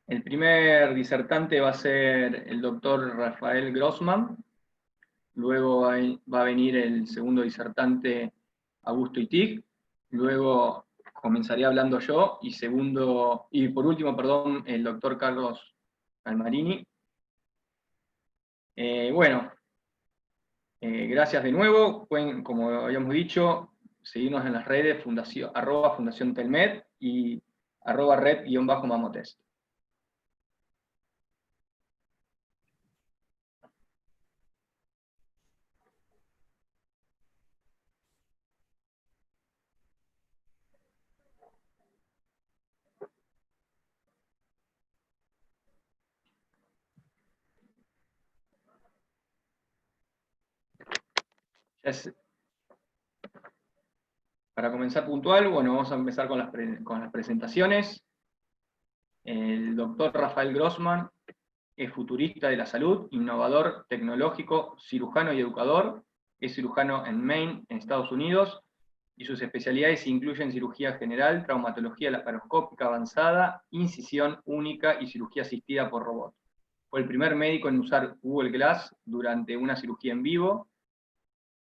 El primer disertante va a ser el doctor Rafael Grossman, luego va a venir el segundo disertante Augusto Itig, luego comenzaré hablando yo, y por último, perdón, el doctor Carlos Almarini. Gracias de nuevo. Pueden, como habíamos dicho, seguirnos en las redes @Fundación Telmed y @red_mamotest. Para comenzar puntual, vamos a empezar con las presentaciones. El doctor Rafael Grossman es futurista de la salud, innovador tecnológico, cirujano y educador. Es cirujano en Maine, en Estados Unidos, y sus especialidades incluyen cirugía general, traumatología laparoscópica avanzada, incisión única y cirugía asistida por robot. Fue el primer médico en usar Google Glass durante una cirugía en vivo.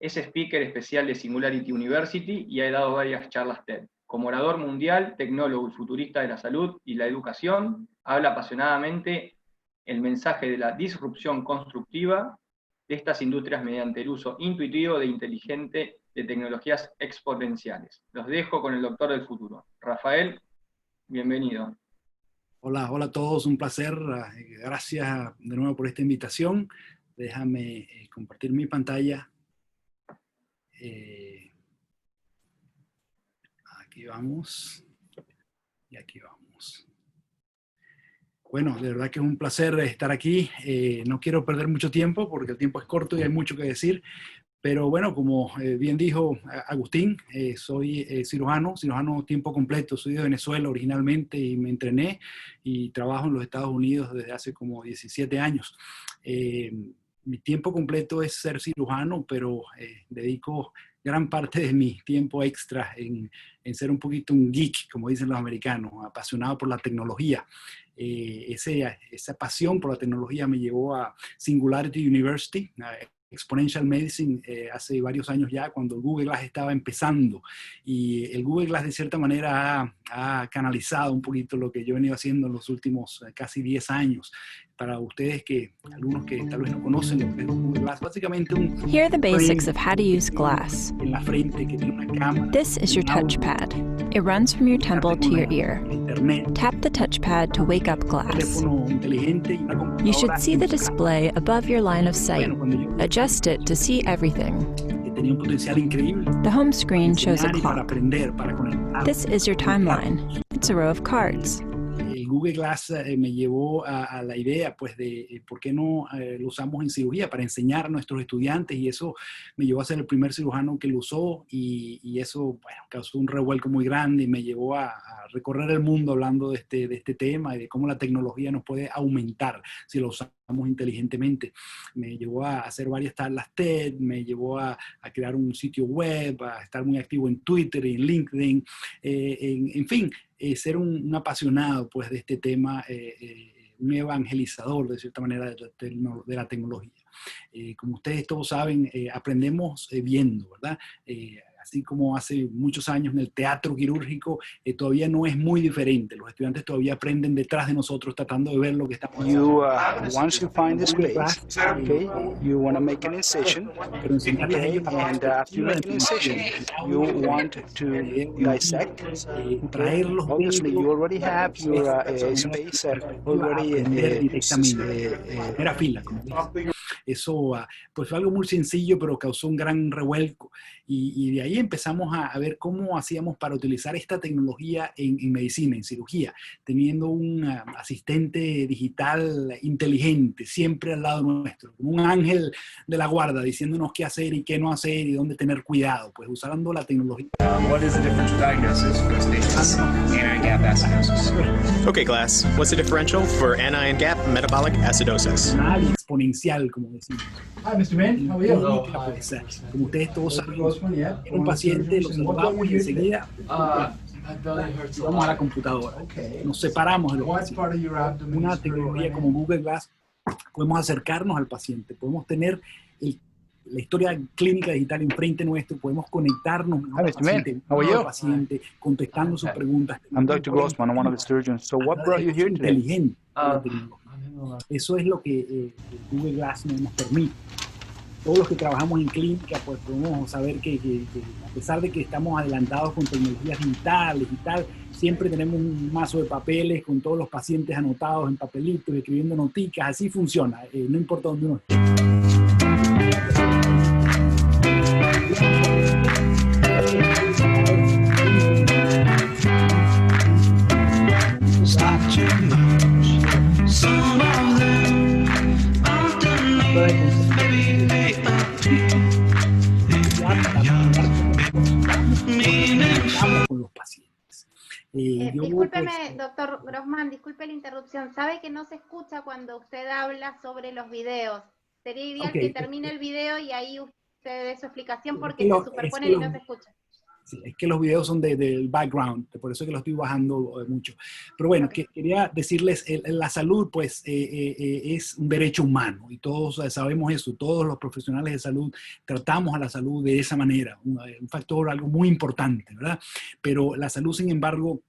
Es speaker especial de Singularity University y ha dado varias charlas TED. Como orador mundial, tecnólogo y futurista de la salud y la educación, habla apasionadamente el mensaje de la disrupción constructiva de estas industrias mediante el uso intuitivo e inteligente de tecnologías exponenciales. Los dejo con el doctor del futuro. Rafael, bienvenido. Hola a todos, un placer. Gracias de nuevo por esta invitación. Déjame compartir mi pantalla. Aquí vamos. Y aquí vamos. Bueno, de verdad que es un placer estar aquí. No quiero perder mucho tiempo porque el tiempo es corto y hay mucho que decir. Pero bueno, como bien dijo Agustín, soy cirujano tiempo completo. Soy de Venezuela originalmente y me entrené y trabajo en los Estados Unidos desde hace como 17 años. Mi tiempo completo es ser cirujano, pero dedico gran parte de mi tiempo extra en ser un poquito un geek, como dicen los americanos, apasionado por la tecnología. Esa pasión por la tecnología me llevó a Singularity University, Exponential Medicine, hace varios años ya, cuando el Google Glass estaba empezando. Y el Google Glass, de cierta manera, ha canalizado un poquito lo que yo he venido haciendo en los últimos casi 10 años. Para ustedes algunos que tal vez no conocen lo que es Google Glass, básicamente Here are the basics of how to use Glass. En la frente, que tiene una cámara. This is your touchpad. It runs from your temple to your ear. Tap the touchpad to wake up Glass. You should see the display above your line of sight. Adjust it to see everything. The home screen shows a clock. This is your timeline. It's a row of cards. Google Glass me llevó a la idea pues de por qué no lo usamos en cirugía para enseñar a nuestros estudiantes, y eso me llevó a ser el primer cirujano que lo usó, y eso causó un revuelco muy grande y me llevó a recorrer el mundo hablando de este tema y de cómo la tecnología nos puede aumentar si lo usamos inteligentemente. Me llevó a hacer varias charlas TED, me llevó a crear un sitio web, a estar muy activo en Twitter y en LinkedIn, en fin, ser un apasionado pues de este tema, un evangelizador de cierta manera de la tecnología. Como ustedes todos saben, aprendemos viendo, ¿verdad? Así como hace muchos años en el teatro quirúrgico, todavía no es muy diferente. Los estudiantes todavía aprenden detrás de nosotros tratando de ver lo que estamos haciendo. Once you find the space, okay, you want to make an incision, okay, and after you make an incision, you want to dissect, okay. Obviously, you already have your space already. Primera fila, como dicen. Eso pues fue algo muy sencillo, pero causó un gran revuelco. Y de ahí empezamos a ver cómo hacíamos para utilizar esta tecnología en medicina, en cirugía, teniendo un asistente digital inteligente siempre al lado nuestro, como un ángel de la guarda, diciéndonos qué hacer y qué no hacer y dónde tener cuidado, pues usando la tecnología. What is the differential diagnosis for stasis anion gap acidosis? Okay, class. What's the differential for anion gap metabolic acidosis? Exponencial, como decimos. Hi, Mr. Man. How are you? Hello. Como ustedes todos saben, era un paciente, lo saludamos y enseguida Vamos a la computadora. Nos separamos de los pacientes. Una tecnología como Google Glass, podemos acercarnos al paciente, podemos tener la historia clínica digital enfrente nuestro, podemos conectarnos al paciente, contestando sus preguntas. I'm Dr. Grossman, one of the surgeons. So what brought you here today? Inteligente. Eso es lo que Google Glass nos permite. Todos los que trabajamos en clínica, pues podemos saber que a pesar de que estamos adelantados con tecnologías digitales y tal, siempre tenemos un mazo de papeles con todos los pacientes anotados en papelitos, escribiendo noticas. Así funciona, no importa dónde uno esté. Con los pacientes. Discúlpeme, doctor Grossman, disculpe la interrupción. Sabe que no se escucha cuando usted habla sobre los videos. Sería ideal que termine el video y ahí usted dé su explicación porque se superponen y no se escucha. Sí, es que los videos son del background, por eso es que lo estoy bajando mucho. Pero bueno, quería decirles, la salud pues es un derecho humano y todos sabemos eso, todos los profesionales de salud tratamos a la salud de esa manera, un factor, algo muy importante, ¿verdad? Pero la salud, sin embargo,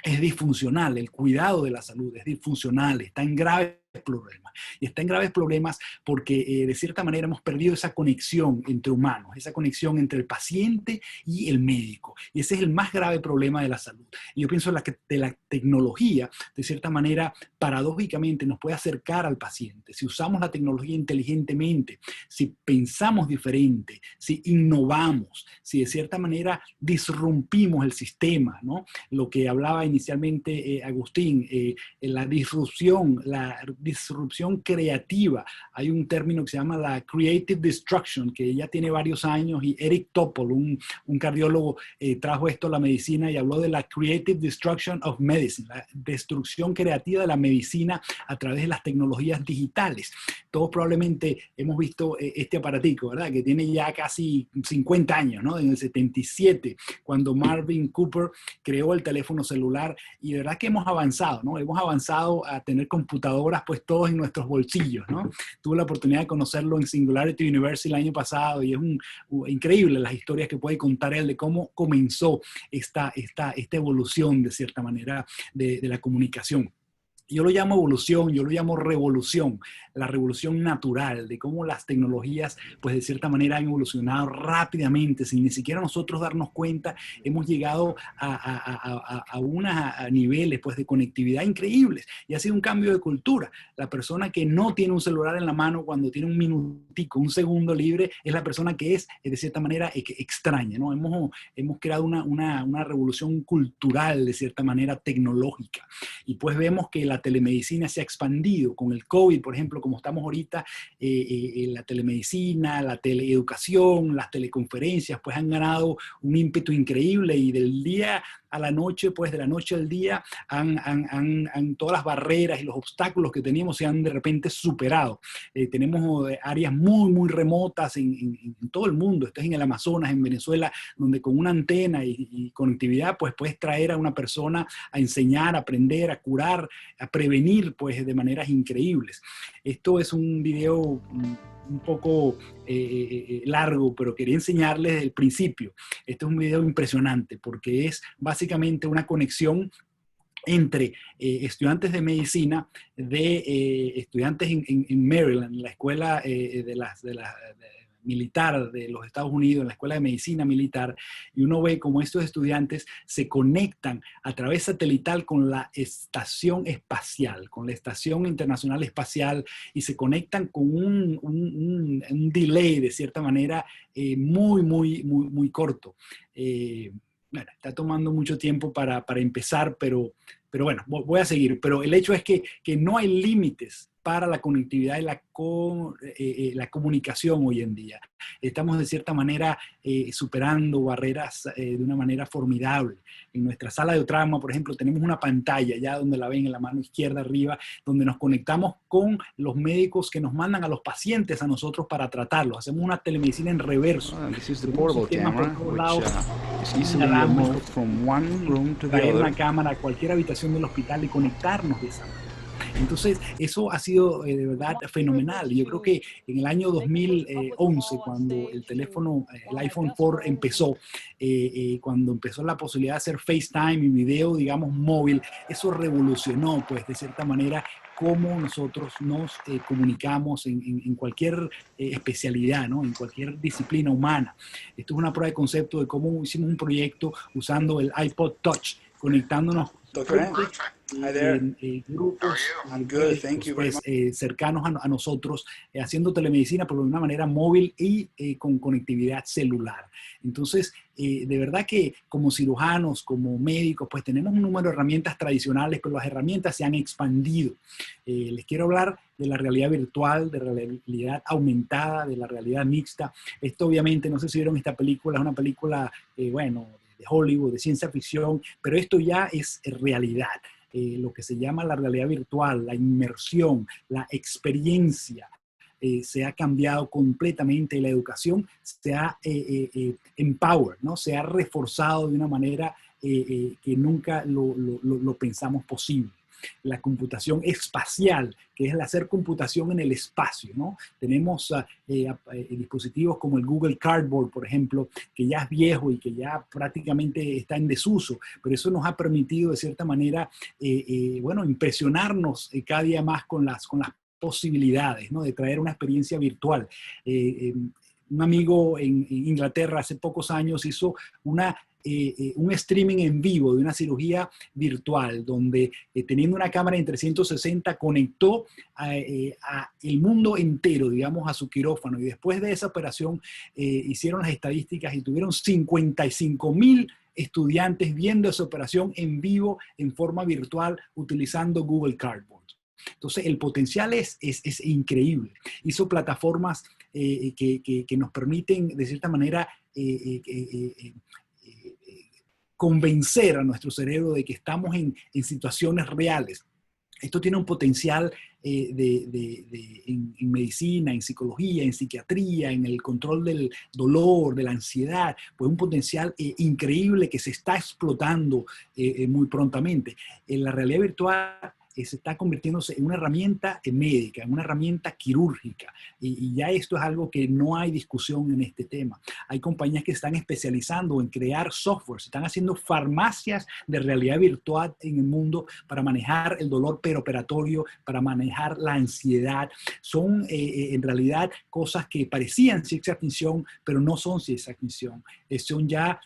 es disfuncional, el cuidado de la salud es disfuncional, está en graves problemas. Y está en graves problemas porque de cierta manera hemos perdido esa conexión entre humanos, esa conexión entre el paciente y el médico. Y ese es el más grave problema de la salud. Y yo pienso que la tecnología, de cierta manera, paradójicamente nos puede acercar al paciente. Si usamos la tecnología inteligentemente, si pensamos diferente, si innovamos, si de cierta manera disrumpimos el sistema, ¿no? Lo que hablaba inicialmente Agustín, la disrupción creativa. Hay un término que se llama la creative destruction, que ya tiene varios años, y Eric Topol, un cardiólogo, trajo esto a la medicina y habló de la creative destruction of medicine, la destrucción creativa de la medicina a través de las tecnologías digitales. Todos probablemente hemos visto este aparatico, ¿verdad? Que tiene ya casi 50 años, ¿no? En el 77, cuando Marvin Cooper creó el teléfono celular, y de verdad que hemos avanzado, ¿no? Hemos avanzado a tener computadoras pues todos en nuestros bolsillos, ¿no? Tuve la oportunidad de conocerlo en Singularity University el año pasado y es increíble las historias que puede contar él de cómo comenzó esta evolución, de cierta manera, de la comunicación. Yo lo llamo evolución, yo lo llamo revolución, la revolución natural, de cómo las tecnologías, pues de cierta manera han evolucionado rápidamente, sin ni siquiera nosotros darnos cuenta. Hemos llegado a niveles pues de conectividad increíbles, y ha sido un cambio de cultura. La persona que no tiene un celular en la mano cuando tiene un minutico, un segundo libre, es la persona que es de cierta manera extraña, ¿no? Hemos creado una revolución cultural, de cierta manera tecnológica, y pues vemos que la telemedicina se ha expandido con el COVID, por ejemplo, como estamos ahorita, la telemedicina, la teleeducación, las teleconferencias, pues han ganado un ímpetu increíble, y del día a la noche, pues de la noche al día, todas las barreras y los obstáculos que teníamos se han de repente superado. Tenemos áreas muy, muy remotas en todo el mundo. Esto es en el Amazonas, en Venezuela, donde con una antena y conectividad, pues puedes traer a una persona a enseñar, a aprender, a curar, a prevenir, pues de maneras increíbles. Esto es un video un poco largo, pero quería enseñarles desde el principio. Este es un video impresionante porque es básicamente una conexión entre estudiantes de medicina, estudiantes en Maryland, en la escuela militar de los Estados Unidos, en la Escuela de Medicina Militar, y uno ve cómo estos estudiantes se conectan a través satelital con la estación espacial, con la Estación Internacional Espacial, y se conectan con un delay, de cierta manera, muy corto. Bueno, está tomando mucho tiempo para empezar, pero bueno, voy a seguir. Pero el hecho es que no hay límites para la conectividad y la comunicación hoy en día. Estamos de cierta manera superando barreras de una manera formidable. En nuestra sala de trauma, por ejemplo, tenemos una pantalla ya donde la ven en la mano izquierda arriba, donde nos conectamos con los médicos que nos mandan a los pacientes a nosotros para tratarlos. Hacemos una telemedicina en reverso. This is the portable camera, which is easily moved from one room to the traer una other. cámara a cualquier habitación del hospital y conectarnos de esa manera. Entonces, eso ha sido de verdad fenomenal. Y yo creo que en el año 2011, cuando el teléfono, el iPhone 4 empezó, cuando empezó la posibilidad de hacer FaceTime y video, digamos, móvil, eso revolucionó, pues, de cierta manera, cómo nosotros nos comunicamos en cualquier especialidad, ¿no? En cualquier disciplina humana. Esto es una prueba de concepto de cómo hicimos un proyecto usando el iPod Touch, conectándonos Hi there. en grupos I'm good, thank you very much. cercanos a nosotros, haciendo telemedicina, pero de una manera móvil y con conectividad celular. Entonces, de verdad que como cirujanos, como médicos, pues tenemos un número de herramientas tradicionales, pero las herramientas se han expandido. Les quiero hablar de la realidad virtual, de la realidad aumentada, de la realidad mixta. Esto obviamente, no sé si vieron esta película, es una película, bueno, de Hollywood, de ciencia ficción, pero esto ya es realidad. Lo que se llama la realidad virtual, la inmersión, la experiencia, se ha cambiado completamente. La educación se ha empowered, ¿no? Se ha reforzado de una manera que nunca lo pensamos posible. La computación espacial, que es el hacer computación en el espacio, ¿no? Tenemos dispositivos como el Google Cardboard, por ejemplo, que ya es viejo y que ya prácticamente está en desuso, pero eso nos ha permitido de cierta manera, bueno, impresionarnos cada día más con las posibilidades, ¿no? De traer una experiencia virtual. Un amigo en Inglaterra hace pocos años hizo un streaming en vivo de una cirugía virtual, donde teniendo una cámara en 360 conectó el mundo entero, digamos, a su quirófano, y después de esa operación hicieron las estadísticas y tuvieron 55,000 estudiantes viendo esa operación en vivo, en forma virtual, utilizando Google Cardboard. Entonces, el potencial es increíble. Hizo plataformas que nos permiten, de cierta manera, convencer a nuestro cerebro de que estamos en situaciones reales. Esto tiene un potencial en medicina, en psicología, en psiquiatría, en el control del dolor, de la ansiedad, pues un potencial increíble que se está explotando muy prontamente. En la realidad virtual se está convirtiéndose en una herramienta médica, en una herramienta quirúrgica. Y ya esto es algo que no hay discusión en este tema. Hay compañías que están especializando en crear software, se están haciendo farmacias de realidad virtual en el mundo para manejar el dolor peroperatorio, para manejar la ansiedad. Son en realidad cosas que parecían ciencia ficción, pero no son ciencia ficción. Son ya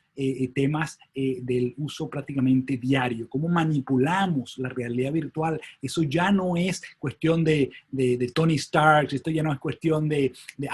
temas del uso prácticamente diario. Cómo manipulamos la realidad virtual. Eso ya no es cuestión de Tony Stark, esto ya no es cuestión de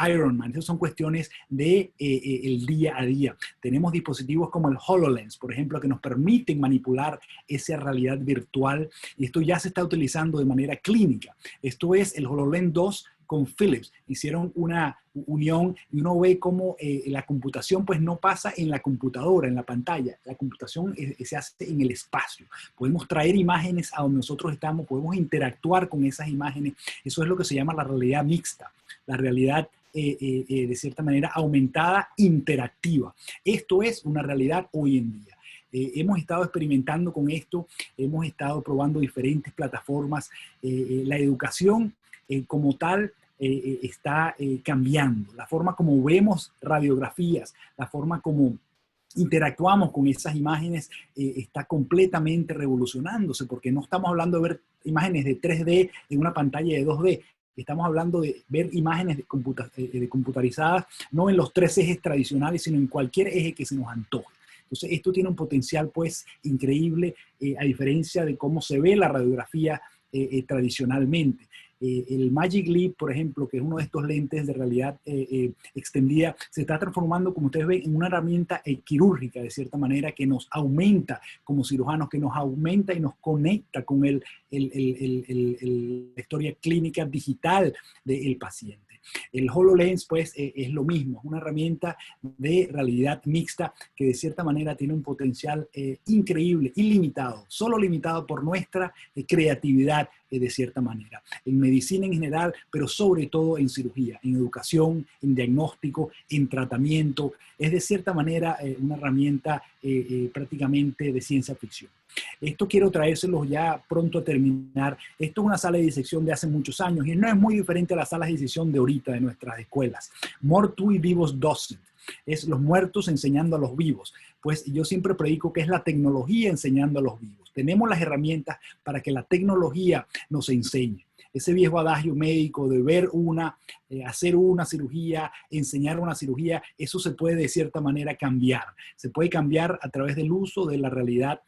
Iron Man, eso son cuestiones de el día a día. Tenemos dispositivos como el HoloLens, por ejemplo, que nos permiten manipular esa realidad virtual, y esto ya se está utilizando de manera clínica. Esto es el HoloLens 2 con Philips. Hicieron una unión y uno ve cómo la computación pues no pasa en la computadora, en la pantalla. La computación se hace en el espacio. Podemos traer imágenes a donde nosotros estamos, podemos interactuar con esas imágenes. Eso es lo que se llama la realidad mixta, la realidad de cierta manera aumentada, interactiva. Esto es una realidad hoy en día. Hemos estado experimentando con esto, hemos estado probando diferentes plataformas. La educación como tal está cambiando. La forma como vemos radiografías, la forma como interactuamos con esas imágenes está completamente revolucionándose, porque no estamos hablando de ver imágenes de 3D en una pantalla de 2D. Estamos hablando de ver imágenes de computarizadas, no en los 3 ejes tradicionales, sino en cualquier eje que se nos antoje. Entonces, esto tiene un potencial, pues, increíble, a diferencia de cómo se ve la radiografía tradicionalmente. El Magic Leap, por ejemplo, que es uno de estos lentes de realidad extendida, se está transformando, como ustedes ven, en una herramienta quirúrgica, de cierta manera, que nos aumenta como cirujanos, que nos aumenta y nos conecta con la historia clínica digital del paciente. El HoloLens, pues, es lo mismo, es una herramienta de realidad mixta que de cierta manera tiene un potencial increíble, ilimitado, solo limitado por nuestra creatividad de cierta manera. En medicina en general, pero sobre todo en cirugía, en educación, en diagnóstico, en tratamiento. Es de cierta manera una herramienta prácticamente de ciencia ficción. Esto quiero traérselos ya pronto a terminar. Esto es una sala de disección de hace muchos años y no es muy diferente a las salas de disección de ahorita de nuestras escuelas. Mortui vivos docent. Es los muertos enseñando a los vivos. Pues yo siempre predico que es la tecnología enseñando a los vivos. Tenemos las herramientas para que la tecnología nos enseñe. Ese viejo adagio médico de ver hacer una cirugía, enseñar una cirugía, eso se puede de cierta manera cambiar. Se puede cambiar a través del uso de la realidad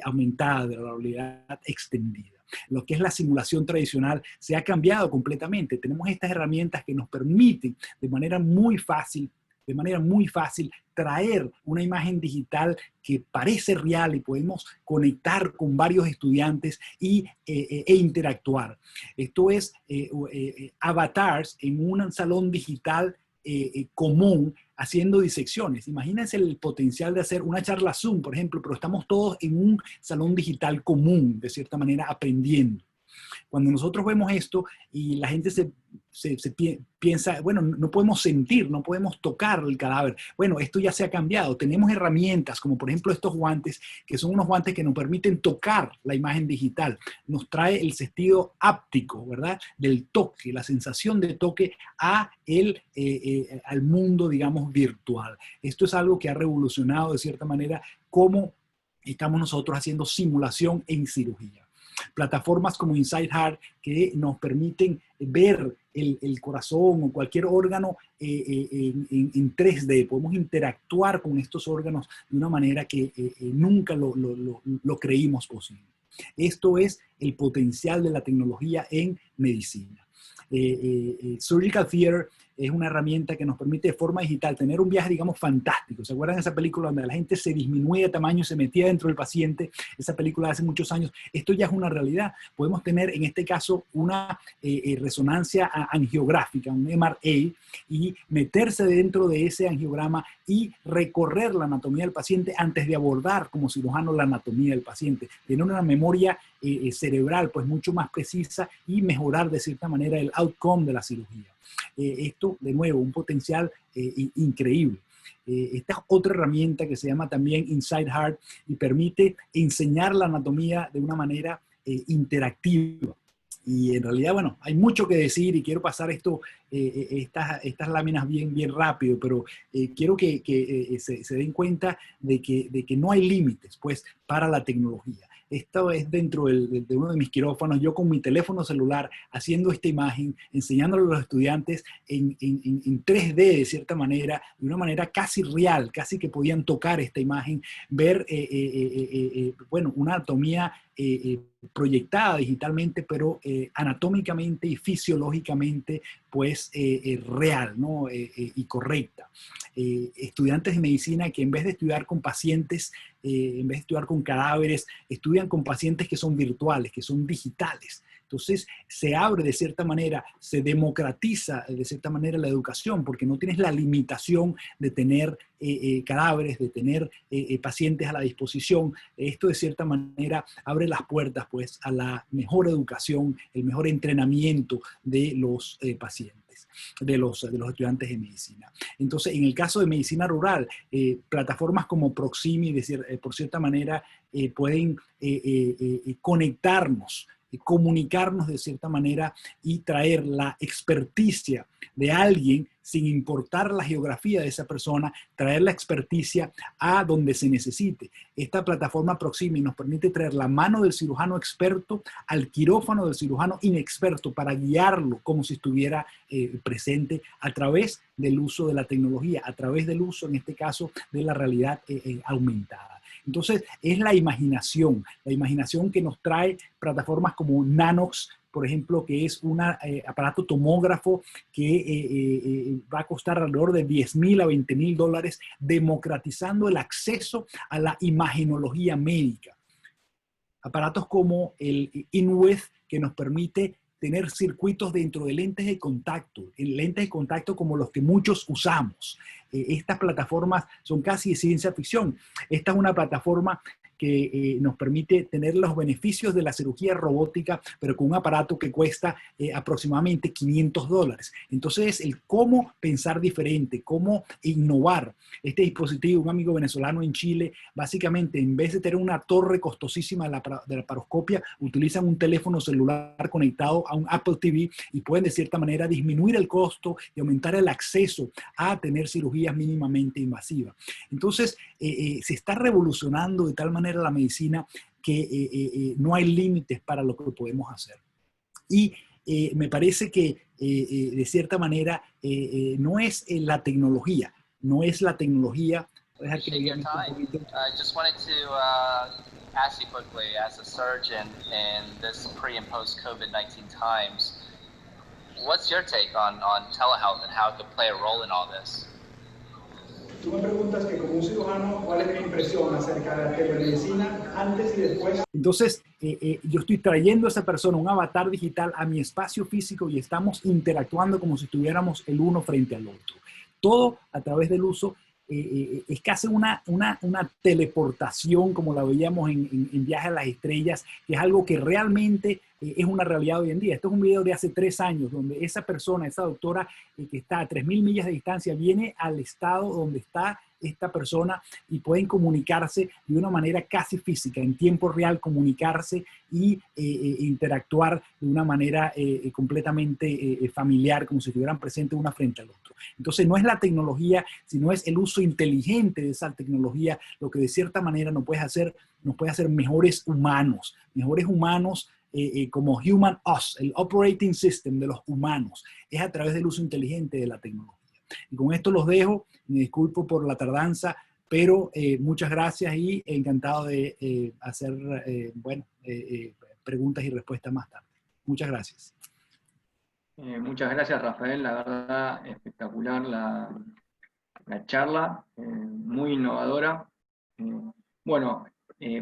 aumentada, de la realidad extendida. Lo que es la simulación tradicional se ha cambiado completamente. Tenemos estas herramientas que nos permiten de manera muy fácil traer una imagen digital que parece real y podemos conectar con varios estudiantes e interactuar. Esto es avatars en un salón digital común haciendo disecciones. Imagínense el potencial de hacer una charla Zoom, por ejemplo, pero estamos todos en un salón digital común, de cierta manera, aprendiendo. Cuando nosotros vemos esto y la gente piensa, bueno, no podemos sentir, no podemos tocar el cadáver. Bueno, esto ya se ha cambiado. Tenemos herramientas como por ejemplo estos guantes, que son unos guantes que nos permiten tocar la imagen digital. Nos trae el sentido áptico, ¿verdad? Del toque, la sensación de toque al mundo, digamos, virtual. Esto es algo que ha revolucionado de cierta manera cómo estamos nosotros haciendo simulación en cirugía. Plataformas como Inside Heart que nos permiten ver el corazón o cualquier órgano en 3D. Podemos interactuar con estos órganos de una manera que nunca lo creímos posible. Esto es el potencial de la tecnología en medicina. Surgical Theater es una herramienta que nos permite de forma digital tener un viaje, digamos, fantástico. ¿Se acuerdan de esa película donde la gente se disminuía de tamaño y se metía dentro del paciente? Esa película de hace muchos años. Esto ya es una realidad. Podemos tener, en este caso, una resonancia angiográfica, un MRA, y meterse dentro de ese angiograma y recorrer la anatomía del paciente antes de abordar como cirujano la anatomía del paciente. Tener una memoria cerebral pues mucho más precisa y mejorar de cierta manera el outcome de la cirugía. Esto, de nuevo, un potencial increíble. Esta es otra herramienta que se llama también Inside Heart y permite enseñar la anatomía de una manera interactiva. Y en realidad, bueno, hay mucho que decir y quiero pasar estas láminas bien rápido, pero quiero que se den cuenta de que no hay límites, pues, para la tecnología. Esto es dentro de uno de mis quirófanos, yo con mi teléfono celular haciendo esta imagen, enseñándole a los estudiantes en 3D de cierta manera, de una manera casi real, casi que podían tocar esta imagen, ver bueno, una anatomía proyectada digitalmente, pero anatómicamente y fisiológicamente pues real, ¿no? Y correcta. Estudiantes de medicina que en vez de estudiar con pacientes, en vez de estudiar con cadáveres, estudian con pacientes que son virtuales, que son digitales. Entonces se abre de cierta manera, se democratiza de cierta manera la educación, porque no tienes la limitación de tener cadáveres, de tener pacientes a la disposición. Esto de cierta manera abre las puertas pues a la mejor educación, el mejor entrenamiento de los pacientes, de los estudiantes de medicina. Entonces, en el caso de medicina rural, plataformas como Proximi, por cierta manera, pueden conectarnos, comunicarnos de cierta manera y traer la experticia de alguien sin importar la geografía de esa persona, traer la experticia a donde se necesite. Esta plataforma Proximi nos permite traer la mano del cirujano experto al quirófano del cirujano inexperto para guiarlo como si estuviera presente a través del uso de la tecnología, a través del uso, en este caso, de la realidad aumentada. Entonces, es la imaginación que nos trae plataformas como Nanox, por ejemplo, que es un aparato tomógrafo que va a costar alrededor de $10,000 a $20,000, democratizando el acceso a la imagenología médica. Aparatos como el InWith, que nos permite tener circuitos dentro de lentes de contacto como los que muchos usamos. Estas plataformas son casi de ciencia ficción. Esta es una plataforma que nos permite tener los beneficios de la cirugía robótica, pero con un aparato que cuesta aproximadamente $500. Entonces, el cómo pensar diferente, cómo innovar. Este dispositivo, un amigo venezolano en Chile, básicamente, en vez de tener una torre costosísima de la laparoscopia, utilizan un teléfono celular conectado a un Apple TV y pueden, de cierta manera, disminuir el costo y aumentar el acceso a tener cirugías mínimamente invasivas. Entonces, se está revolucionando de tal manera la medicina que no hay límites para lo que podemos hacer. Y me parece que de cierta manera no es la tecnología, I just wanted to ask you quickly, as a surgeon in this pre and post COVID-19 times, what's your take on telehealth and how it could play a role in all this? Tú me preguntas que como un cirujano, ¿cuál es mi impresión acerca de la telemedicina antes y después? Entonces, yo estoy trayendo a esa persona, un avatar digital, a mi espacio físico y estamos interactuando como si estuviéramos el uno frente al otro. Todo a través del uso. Es casi una teleportación como la veíamos en Viaje a las Estrellas, que es algo que realmente es una realidad hoy en día. Esto es un video de hace 3 años, donde esa persona, esa doctora que está a 3.000 millas de distancia, viene al estado donde está esta persona y pueden comunicarse de una manera casi física, en tiempo real, comunicarse y interactuar de una manera completamente familiar, como si estuvieran presentes una frente al otro. Entonces no es la tecnología, sino es el uso inteligente de esa tecnología lo que de cierta manera nos puede hacer mejores humanos como Human Us, el operating system de los humanos, es a través del uso inteligente de la tecnología. Y con esto los dejo, me disculpo por la tardanza, pero muchas gracias y encantado de hacer preguntas y respuestas más tarde. Muchas gracias. Muchas gracias, Rafael, la verdad espectacular la charla, muy innovadora.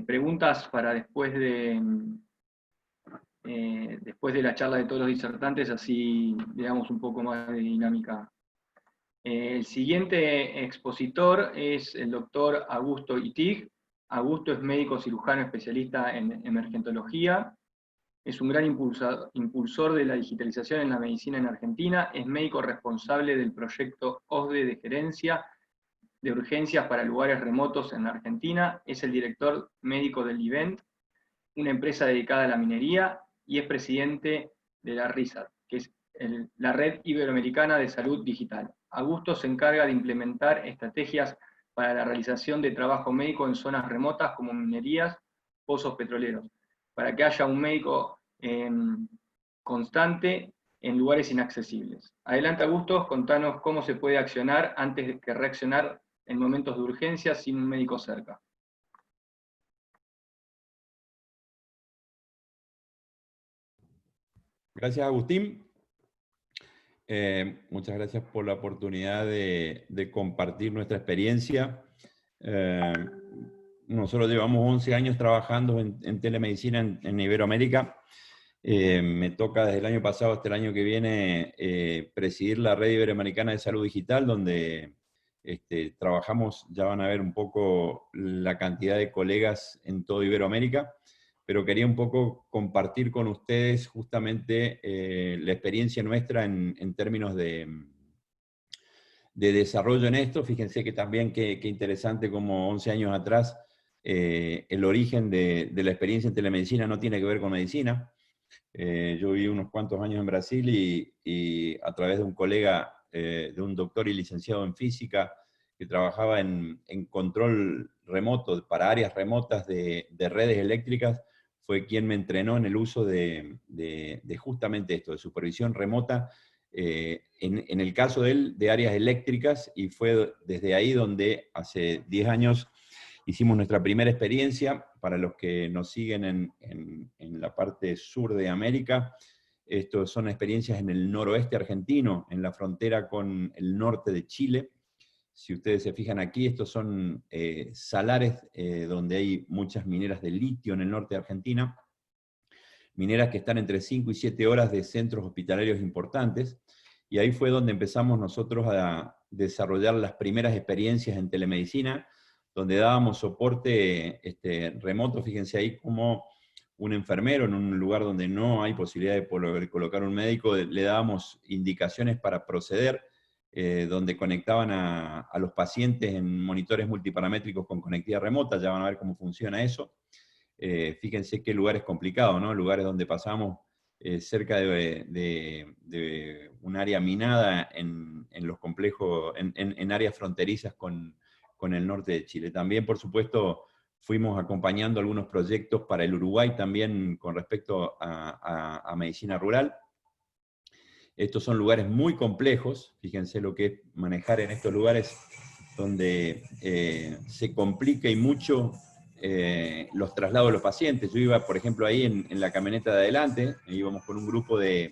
Preguntas para después de la charla de todos los disertantes, así le damos un poco más de dinámica. El siguiente expositor es el doctor Augusto Itig. Augusto es médico cirujano especialista en emergentología, es un gran impulsor de la digitalización en la medicina en Argentina, es médico responsable del proyecto OSDE de gerencia de urgencias para lugares remotos en la Argentina, es el director médico del IVENT, una empresa dedicada a la minería, y es presidente de la RISAT, que es la Red Iberoamericana de Salud Digital. Augusto se encarga de implementar estrategias para la realización de trabajo médico en zonas remotas como minerías, pozos petroleros, para que haya un médico constante en lugares inaccesibles. Adelante, Augusto, contanos cómo se puede accionar antes que reaccionar en momentos de urgencia sin un médico cerca. Gracias, Agustín. Muchas gracias por la oportunidad de compartir nuestra experiencia. Nosotros llevamos 11 años trabajando en telemedicina en Iberoamérica. Me toca desde el año pasado hasta el año que viene presidir la Red Iberoamericana de Salud Digital, donde trabajamos, ya van a ver un poco la cantidad de colegas en toda Iberoamérica, pero quería un poco compartir con ustedes justamente la experiencia nuestra en términos de desarrollo en esto. Fíjense que también qué interesante como 11 años atrás el origen de la experiencia en telemedicina no tiene que ver con medicina. Yo viví unos cuantos años en Brasil y a través de un colega, de un doctor y licenciado en física, que trabajaba en control remoto para áreas remotas de redes eléctricas, fue quien me entrenó en el uso de justamente esto, de supervisión remota, en el caso de él, de áreas eléctricas, y fue desde ahí donde hace 10 años hicimos nuestra primera experiencia. Para los que nos siguen en la parte sur de América, estos son experiencias en el noroeste argentino, en la frontera con el norte de Chile. Si ustedes se fijan aquí, estos son salares donde hay muchas mineras de litio en el norte de Argentina, mineras que están entre 5 y 7 horas de centros hospitalarios importantes, y ahí fue donde empezamos nosotros a desarrollar las primeras experiencias en telemedicina, donde dábamos soporte remoto. Fíjense ahí como un enfermero en un lugar donde no hay posibilidad de poder colocar un médico, le dábamos indicaciones para proceder, donde conectaban a los pacientes en monitores multiparamétricos con conectividad remota. Ya van a ver cómo funciona eso. Fíjense qué lugares complicados, ¿no? Lugares donde pasamos cerca de un área minada en los complejos, en áreas fronterizas con el norte de Chile. También, por supuesto, fuimos acompañando algunos proyectos para el Uruguay también con respecto a medicina rural. Estos son lugares muy complejos, fíjense lo que es manejar en estos lugares donde se complica y mucho los traslados de los pacientes. Yo iba, por ejemplo, ahí en la camioneta de adelante, íbamos con un grupo de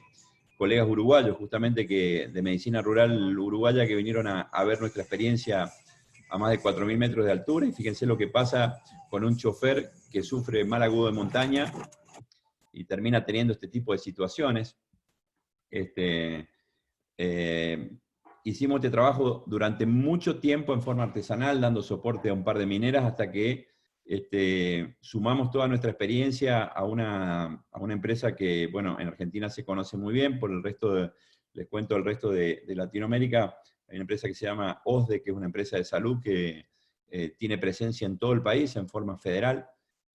colegas uruguayos, justamente de medicina rural uruguaya, que vinieron a ver nuestra experiencia a más de 4.000 metros de altura, y fíjense lo que pasa con un chofer que sufre mal agudo de montaña y termina teniendo este tipo de situaciones. Hicimos este trabajo durante mucho tiempo en forma artesanal, dando soporte a un par de mineras, hasta que sumamos toda nuestra experiencia a una empresa que, bueno, en Argentina se conoce muy bien, por el resto les cuento el resto de Latinoamérica. Hay una empresa que se llama OSDE, que es una empresa de salud que tiene presencia en todo el país en forma federal,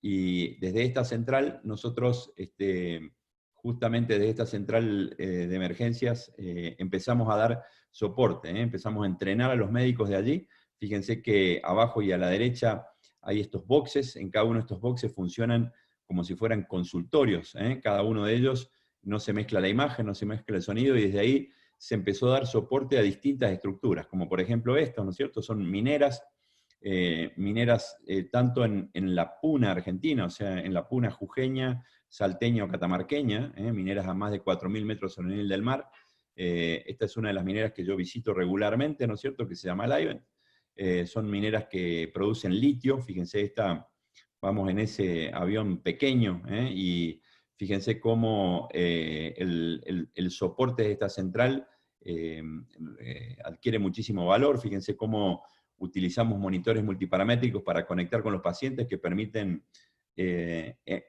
y desde esta central nosotros, justamente desde esta central de emergencias, empezamos a dar soporte, empezamos a entrenar a los médicos de allí. Fíjense que abajo y a la derecha hay estos boxes, en cada uno de estos boxes funcionan como si fueran consultorios, cada uno de ellos no se mezcla la imagen, no se mezcla el sonido, y desde ahí se empezó a dar soporte a distintas estructuras, como por ejemplo estas, ¿no es cierto? Son mineras, tanto en la puna argentina, o sea, en la puna jujeña, salteña o catamarqueña, mineras a más de 4.000 metros sobre el nivel del mar. Esta es una de las mineras que yo visito regularmente, ¿no es cierto?, que se llama Livent. Son mineras que producen litio. Fíjense, vamos en ese avión pequeño, y fíjense cómo el soporte de esta central adquiere muchísimo valor. Fíjense cómo utilizamos monitores multiparamétricos para conectar con los pacientes, que permiten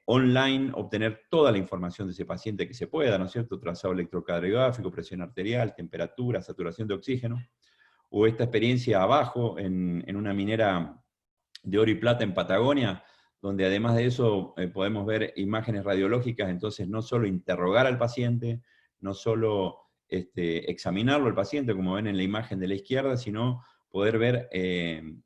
online obtener toda la información de ese paciente que se pueda, ¿no es cierto? Trazado electrocardiográfico, presión arterial, temperatura, saturación de oxígeno. O esta experiencia abajo, en una minera de oro y plata en Patagonia, donde además de eso podemos ver imágenes radiológicas. Entonces no solo interrogar al paciente, no solo examinarlo al paciente, como ven en la imagen de la izquierda, sino poder ver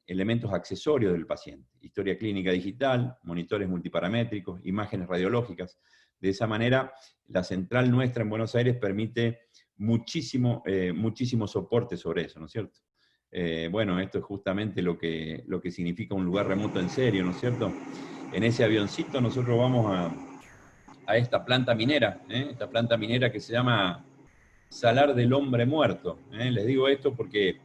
elementos accesorios del paciente. Historia clínica digital, monitores multiparamétricos, imágenes radiológicas. De esa manera, la central nuestra en Buenos Aires permite muchísimo soporte sobre eso, ¿no es cierto? Bueno, esto es justamente lo que significa un lugar remoto en serio, ¿no es cierto? En ese avioncito nosotros vamos a esta planta minera, esta planta minera que se llama Salar del Hombre Muerto. Les digo esto porque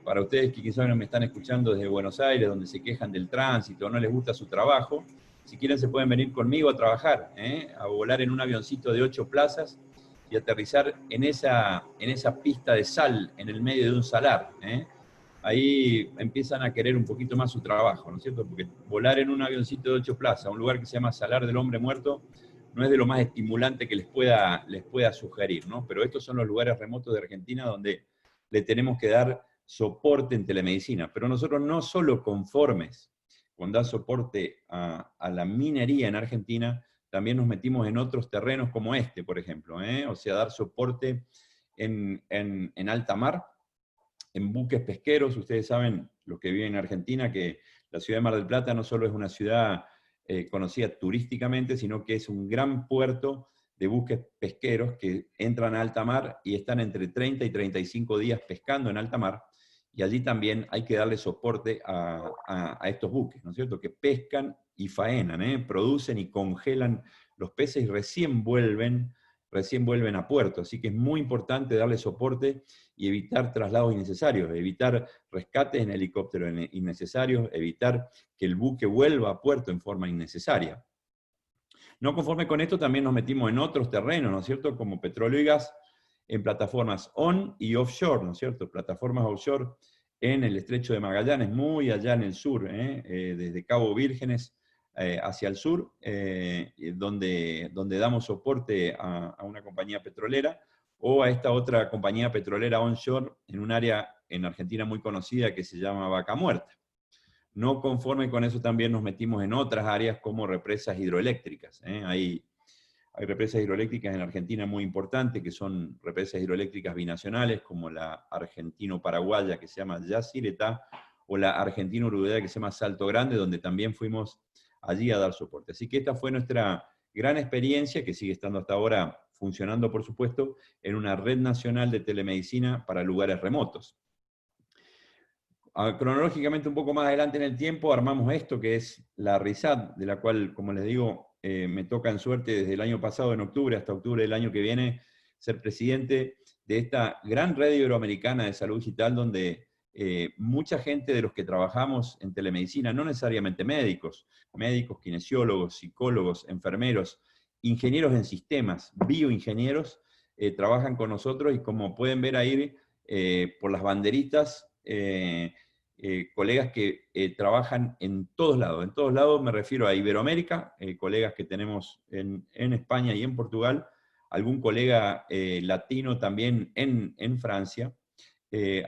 para ustedes que quizás no me están escuchando desde Buenos Aires, donde se quejan del tránsito, no les gusta su trabajo, si quieren se pueden venir conmigo a trabajar, a volar en un avioncito de 8 plazas y aterrizar en esa pista de sal en el medio de un salar. Ahí empiezan a querer un poquito más su trabajo, ¿no es cierto? Porque volar en un avioncito de 8 plazas a un lugar que se llama Salar del Hombre Muerto no es de lo más estimulante que les pueda sugerir, ¿no? Pero estos son los lugares remotos de Argentina donde le tenemos que dar soporte en telemedicina. Pero nosotros no solo conformes con dar soporte a la minería en Argentina, también nos metimos en otros terrenos como este, por ejemplo, o sea, dar soporte en alta mar, en buques pesqueros. Ustedes saben, los que viven en Argentina, que la ciudad de Mar del Plata no solo es una ciudad conocida turísticamente, sino que es un gran puerto de buques pesqueros que entran a alta mar y están entre 30 y 35 días pescando en alta mar. y allí también hay que darle soporte a estos buques, ¿no es cierto?, que pescan y faenan, producen y congelan los peces y recién vuelven a puerto. Así que es muy importante darle soporte y evitar traslados innecesarios, evitar rescates en helicóptero innecesarios, evitar que el buque vuelva a puerto en forma innecesaria. No conforme con esto, también nos metimos en otros terrenos, ¿no es cierto?, como petróleo y gas, en plataformas on y offshore, ¿no es cierto?, plataformas offshore en el Estrecho de Magallanes, muy allá en el sur, desde Cabo Vírgenes hacia el sur, donde damos soporte a una compañía petrolera, o a esta otra compañía petrolera onshore en un área en Argentina muy conocida que se llama Vaca Muerta. No conforme con eso, también nos metimos en otras áreas como represas hidroeléctricas. Hay represas hidroeléctricas en Argentina muy importantes, que son represas hidroeléctricas binacionales, como la argentino-paraguaya, que se llama Yacyretá, o la argentino-uruguaya, que se llama Salto Grande, donde también fuimos allí a dar soporte. Así que esta fue nuestra gran experiencia, que sigue estando hasta ahora funcionando, por supuesto, en una red nacional de telemedicina para lugares remotos. Cronológicamente, un poco más adelante en el tiempo, armamos esto, que es la RISAT, de la cual, como les digo, me toca en suerte desde el año pasado, en octubre, hasta octubre del año que viene, ser presidente de esta gran red iberoamericana de salud digital, donde mucha gente de los que trabajamos en telemedicina, no necesariamente médicos, kinesiólogos, psicólogos, enfermeros, ingenieros en sistemas, bioingenieros, trabajan con nosotros, y como pueden ver ahí por las banderitas, colegas que trabajan en todos lados me refiero a Iberoamérica, colegas que tenemos en España y en Portugal, algún colega latino también en Francia,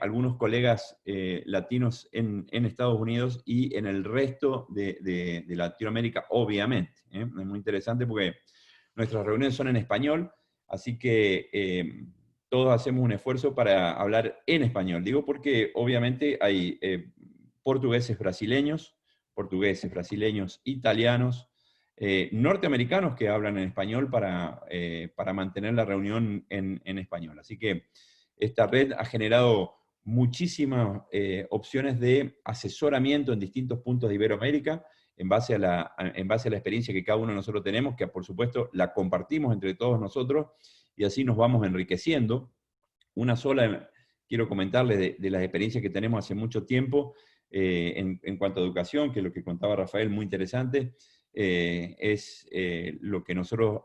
algunos colegas latinos en Estados Unidos y en el resto de Latinoamérica, obviamente. Es muy interesante porque nuestras reuniones son en español, así que todos hacemos un esfuerzo para hablar en español. Digo porque obviamente hay portugueses brasileños, italianos, norteamericanos que hablan en español para mantener la reunión en español. Así que esta red ha generado muchísimas opciones de asesoramiento en distintos puntos de Iberoamérica, en base a la experiencia que cada uno de nosotros tenemos, que por supuesto la compartimos entre todos nosotros, y así nos vamos enriqueciendo. Una sola, quiero comentarles de las experiencias que tenemos hace mucho tiempo en cuanto a educación, que es lo que contaba Rafael, muy interesante, es lo que nosotros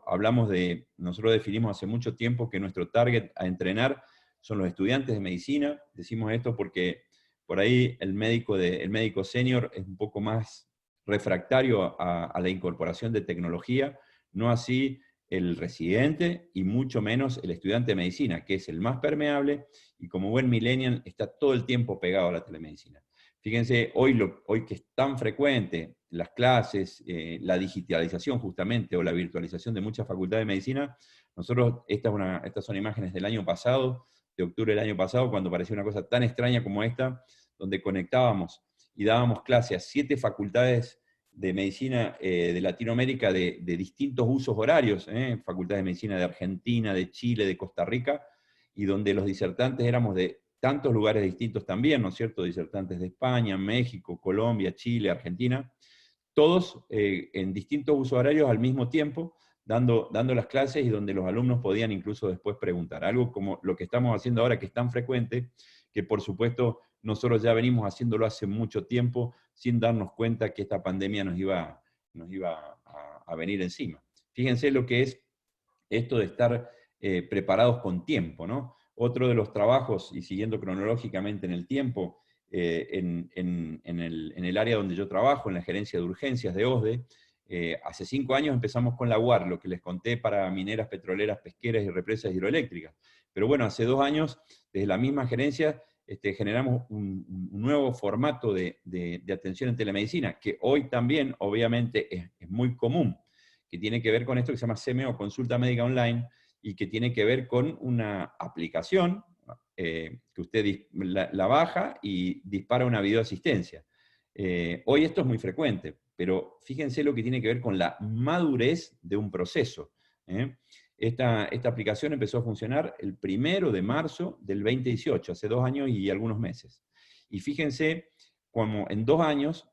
nosotros definimos hace mucho tiempo que nuestro target a entrenar son los estudiantes de medicina. Decimos esto porque por ahí el médico senior es un poco más refractario a la incorporación de tecnología, no así el residente y mucho menos el estudiante de medicina, que es el más permeable y como buen millennial está todo el tiempo pegado a la telemedicina. Fíjense, hoy que es tan frecuente las clases, la digitalización justamente o la virtualización de muchas facultades de medicina, nosotros, estas son imágenes del año pasado, de octubre del año pasado, cuando parecía una cosa tan extraña como esta, donde conectábamos y dábamos clase a 7 facultades de medicina de Latinoamérica de distintos usos horarios, facultades de medicina de Argentina, de Chile, de Costa Rica, y donde los disertantes éramos de tantos lugares distintos también, ¿no es cierto? Disertantes de España, México, Colombia, Chile, Argentina, todos en distintos usos horarios al mismo tiempo, dando las clases y donde los alumnos podían incluso después preguntar. Algo como lo que estamos haciendo ahora, que es tan frecuente, que por supuesto nosotros ya venimos haciéndolo hace mucho tiempo, sin darnos cuenta que esta pandemia nos iba a venir encima. Fíjense lo que es esto de estar preparados con tiempo, ¿no? Otro de los trabajos, y siguiendo cronológicamente en el tiempo, en el área donde yo trabajo, en la gerencia de urgencias de OSDE, hace 5 años empezamos con la UAR, lo que les conté para mineras, petroleras, pesqueras y represas hidroeléctricas. Pero bueno, hace 2 años, desde la misma gerencia, generamos un nuevo formato de atención en telemedicina, que hoy también, obviamente, es muy común, que tiene que ver con esto que se llama CMO, Consulta Médica Online, y que tiene que ver con una aplicación que usted la baja y dispara una videoasistencia. Hoy esto es muy frecuente, pero fíjense lo que tiene que ver con la madurez de un proceso. Esta aplicación empezó a funcionar el 1 de marzo del 2018, hace 2 años y algunos meses. Y fíjense como en 2 años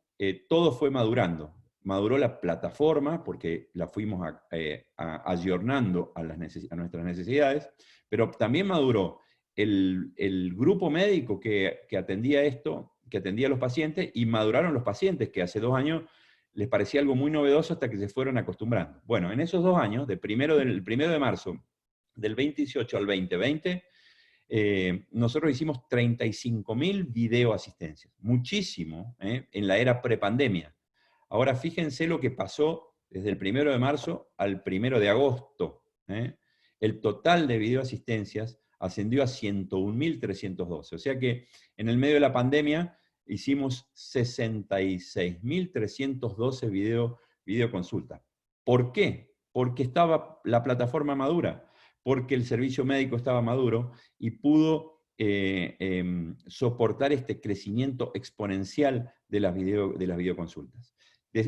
todo fue madurando. Maduró la plataforma, porque la fuimos ayornando a nuestras necesidades, pero también maduró el grupo médico que atendía esto, que atendía a los pacientes, y maduraron los pacientes, que hace 2 años les parecía algo muy novedoso hasta que se fueron acostumbrando. Bueno, en esos 2 años, del 1 de marzo del 2018 al 2020, nosotros hicimos 35.000 videoasistencias, muchísimo, en la era prepandemia. Ahora fíjense lo que pasó desde el 1 de marzo al 1 de agosto. El total de videoasistencias ascendió a 101.312. O sea que en el medio de la pandemia hicimos 66.312 videoconsultas. ¿Por qué? Porque estaba la plataforma madura, porque el servicio médico estaba maduro y pudo soportar este crecimiento exponencial de las videoconsultas.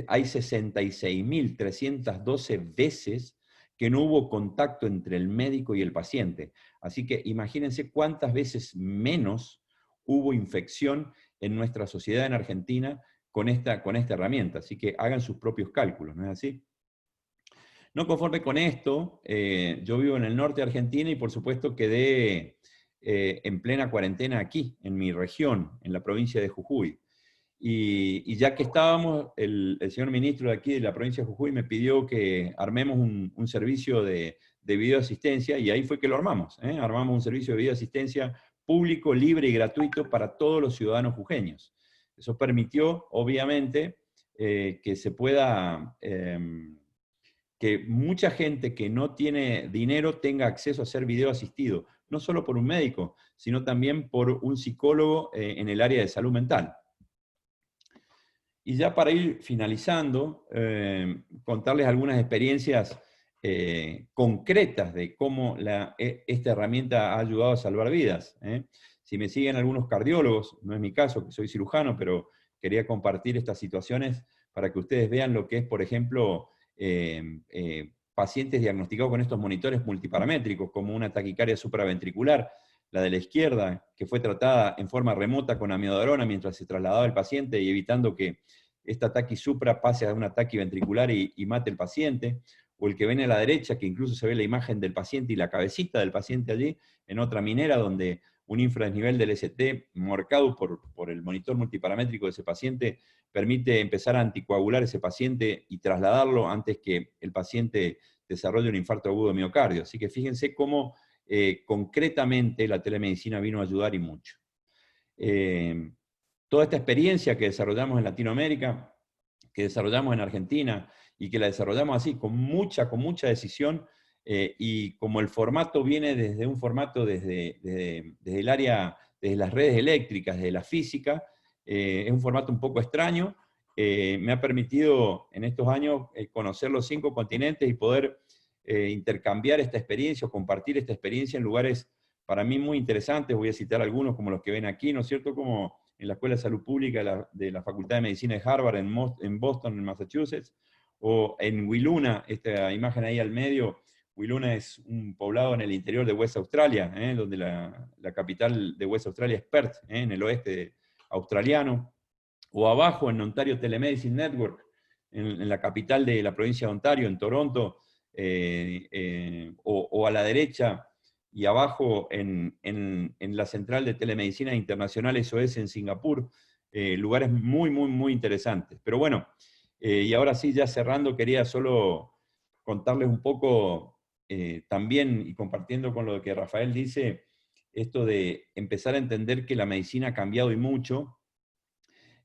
Hay 66.312 veces que no hubo contacto entre el médico y el paciente. Así que imagínense cuántas veces menos hubo infección en nuestra sociedad en Argentina con esta herramienta. Así que hagan sus propios cálculos, ¿no es así? No conforme con esto, yo vivo en el norte de Argentina y por supuesto quedé en plena cuarentena aquí, en mi región, en la provincia de Jujuy. Y ya que estábamos, el señor ministro de aquí de la provincia de Jujuy me pidió que armemos un servicio de videoasistencia, y ahí fue que lo armamos. Armamos un servicio de videoasistencia público, libre y gratuito para todos los ciudadanos jujeños. Eso permitió, obviamente, que se pueda, que mucha gente que no tiene dinero tenga acceso a ser video asistido, no solo por un médico, sino también por un psicólogo en el área de salud mental. Y ya para ir finalizando, contarles algunas experiencias concretas de cómo esta herramienta ha ayudado a salvar vidas. Si me siguen algunos cardiólogos, no es mi caso, que soy cirujano, pero quería compartir estas situaciones para que ustedes vean lo que es, por ejemplo, pacientes diagnosticados con estos monitores multiparamétricos, como una taquicardia supraventricular, la de la izquierda, que fue tratada en forma remota con amiodarona mientras se trasladaba el paciente y evitando que esta taqui supra pase a una taqui ventricular y mate al paciente, o el que ven a la derecha, que incluso se ve la imagen del paciente y la cabecita del paciente allí, en otra minera, donde un infradesnivel del ST marcado por el monitor multiparamétrico de ese paciente permite empezar a anticoagular ese paciente y trasladarlo antes que el paciente desarrolle un infarto agudo de miocardio. Así que fíjense cómo concretamente la telemedicina vino a ayudar y mucho. Toda esta experiencia que desarrollamos en Latinoamérica, que desarrollamos en Argentina, y que la desarrollamos así, con mucha decisión, y como el formato viene desde un formato desde el área, desde las redes eléctricas, desde la física, es un formato un poco extraño, me ha permitido en estos años conocer los 5 continentes y poder intercambiar esta experiencia o compartir esta experiencia en lugares para mí muy interesantes. Voy a citar algunos como los que ven aquí, ¿no es cierto? Como en la Escuela de Salud Pública de la Facultad de Medicina de Harvard en Boston, en Massachusetts, o en Wiluna, esta imagen ahí al medio. Wiluna es un poblado en el interior de West Australia, donde la capital de West Australia es Perth, en el oeste australiano, o abajo en Ontario Telemedicine Network, en la capital de la provincia de Ontario, en Toronto, o a la derecha y abajo en la central de telemedicina internacional SOS en Singapur, lugares muy interesantes. Pero bueno, y ahora sí, ya cerrando, quería solo contarles un poco también, y compartiendo con lo que Rafael dice, esto de empezar a entender que la medicina ha cambiado y mucho.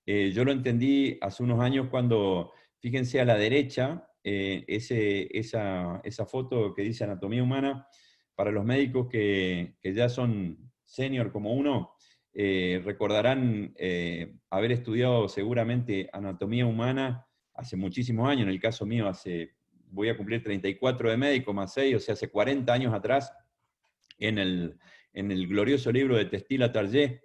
Yo lo entendí hace unos años cuando, fíjense a la derecha, esa foto que dice anatomía humana, para los médicos que ya son senior como uno, recordarán haber estudiado seguramente anatomía humana hace muchísimos años. En el caso mío, voy a cumplir 34 de médico más 6, o sea, hace 40 años atrás, en el glorioso libro de Testil a Target.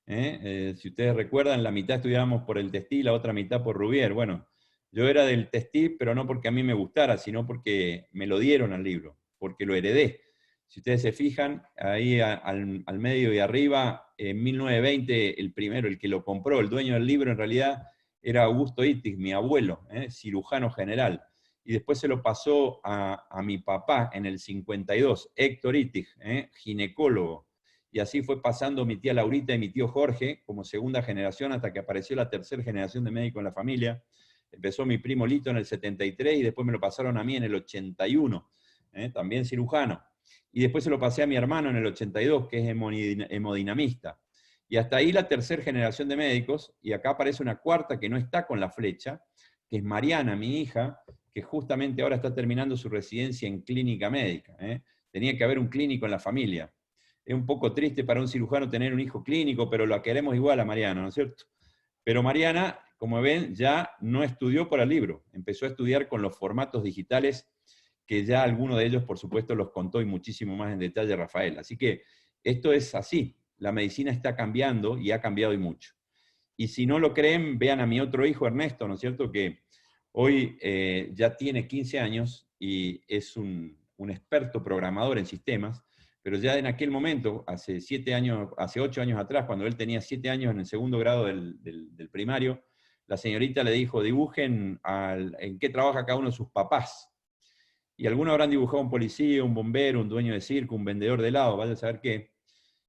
Si ustedes recuerdan, la mitad estudiábamos por el Testil, la otra mitad por Rubier. Bueno, yo era del Testil, pero no porque a mí me gustara, sino porque me lo dieron al libro, porque lo heredé. Si ustedes se fijan, ahí al medio y arriba, en 1920, el primero, el que lo compró, el dueño del libro, en realidad era Augusto Ittig, mi abuelo, cirujano general. Y después se lo pasó a mi papá en el 52, Héctor Ittig, ginecólogo. Y así fue pasando mi tía Laurita y mi tío Jorge, como segunda generación, hasta que apareció la tercera generación de médicos en la familia. Empezó mi primo Lito en el 73, y después me lo pasaron a mí en el 81, también cirujano. Y después se lo pasé a mi hermano en el 82, que es hemodinamista. Y hasta ahí la tercera generación de médicos, y acá aparece una cuarta que no está con la flecha, que es Mariana, mi hija, que justamente ahora está terminando su residencia en clínica médica. Tenía que haber un clínico en la familia. Es un poco triste para un cirujano tener un hijo clínico, pero lo queremos igual a Mariana, ¿no es cierto? Pero Mariana, como ven, ya no estudió por el libro, empezó a estudiar con los formatos digitales, que ya alguno de ellos, por supuesto, los contó y muchísimo más en detalle Rafael. Así que esto es así, la medicina está cambiando y ha cambiado y mucho. Y si no lo creen, vean a mi otro hijo Ernesto, ¿no es cierto?, que hoy ya tiene 15 años y es un experto programador en sistemas, pero ya en aquel momento, hace 8 años atrás, cuando él tenía 7 años en el segundo grado del primario, la señorita le dijo, dibujen en qué trabaja cada uno de sus papás. Y algunos habrán dibujado un policía, un bombero, un dueño de circo, un vendedor de helado, vaya a saber qué.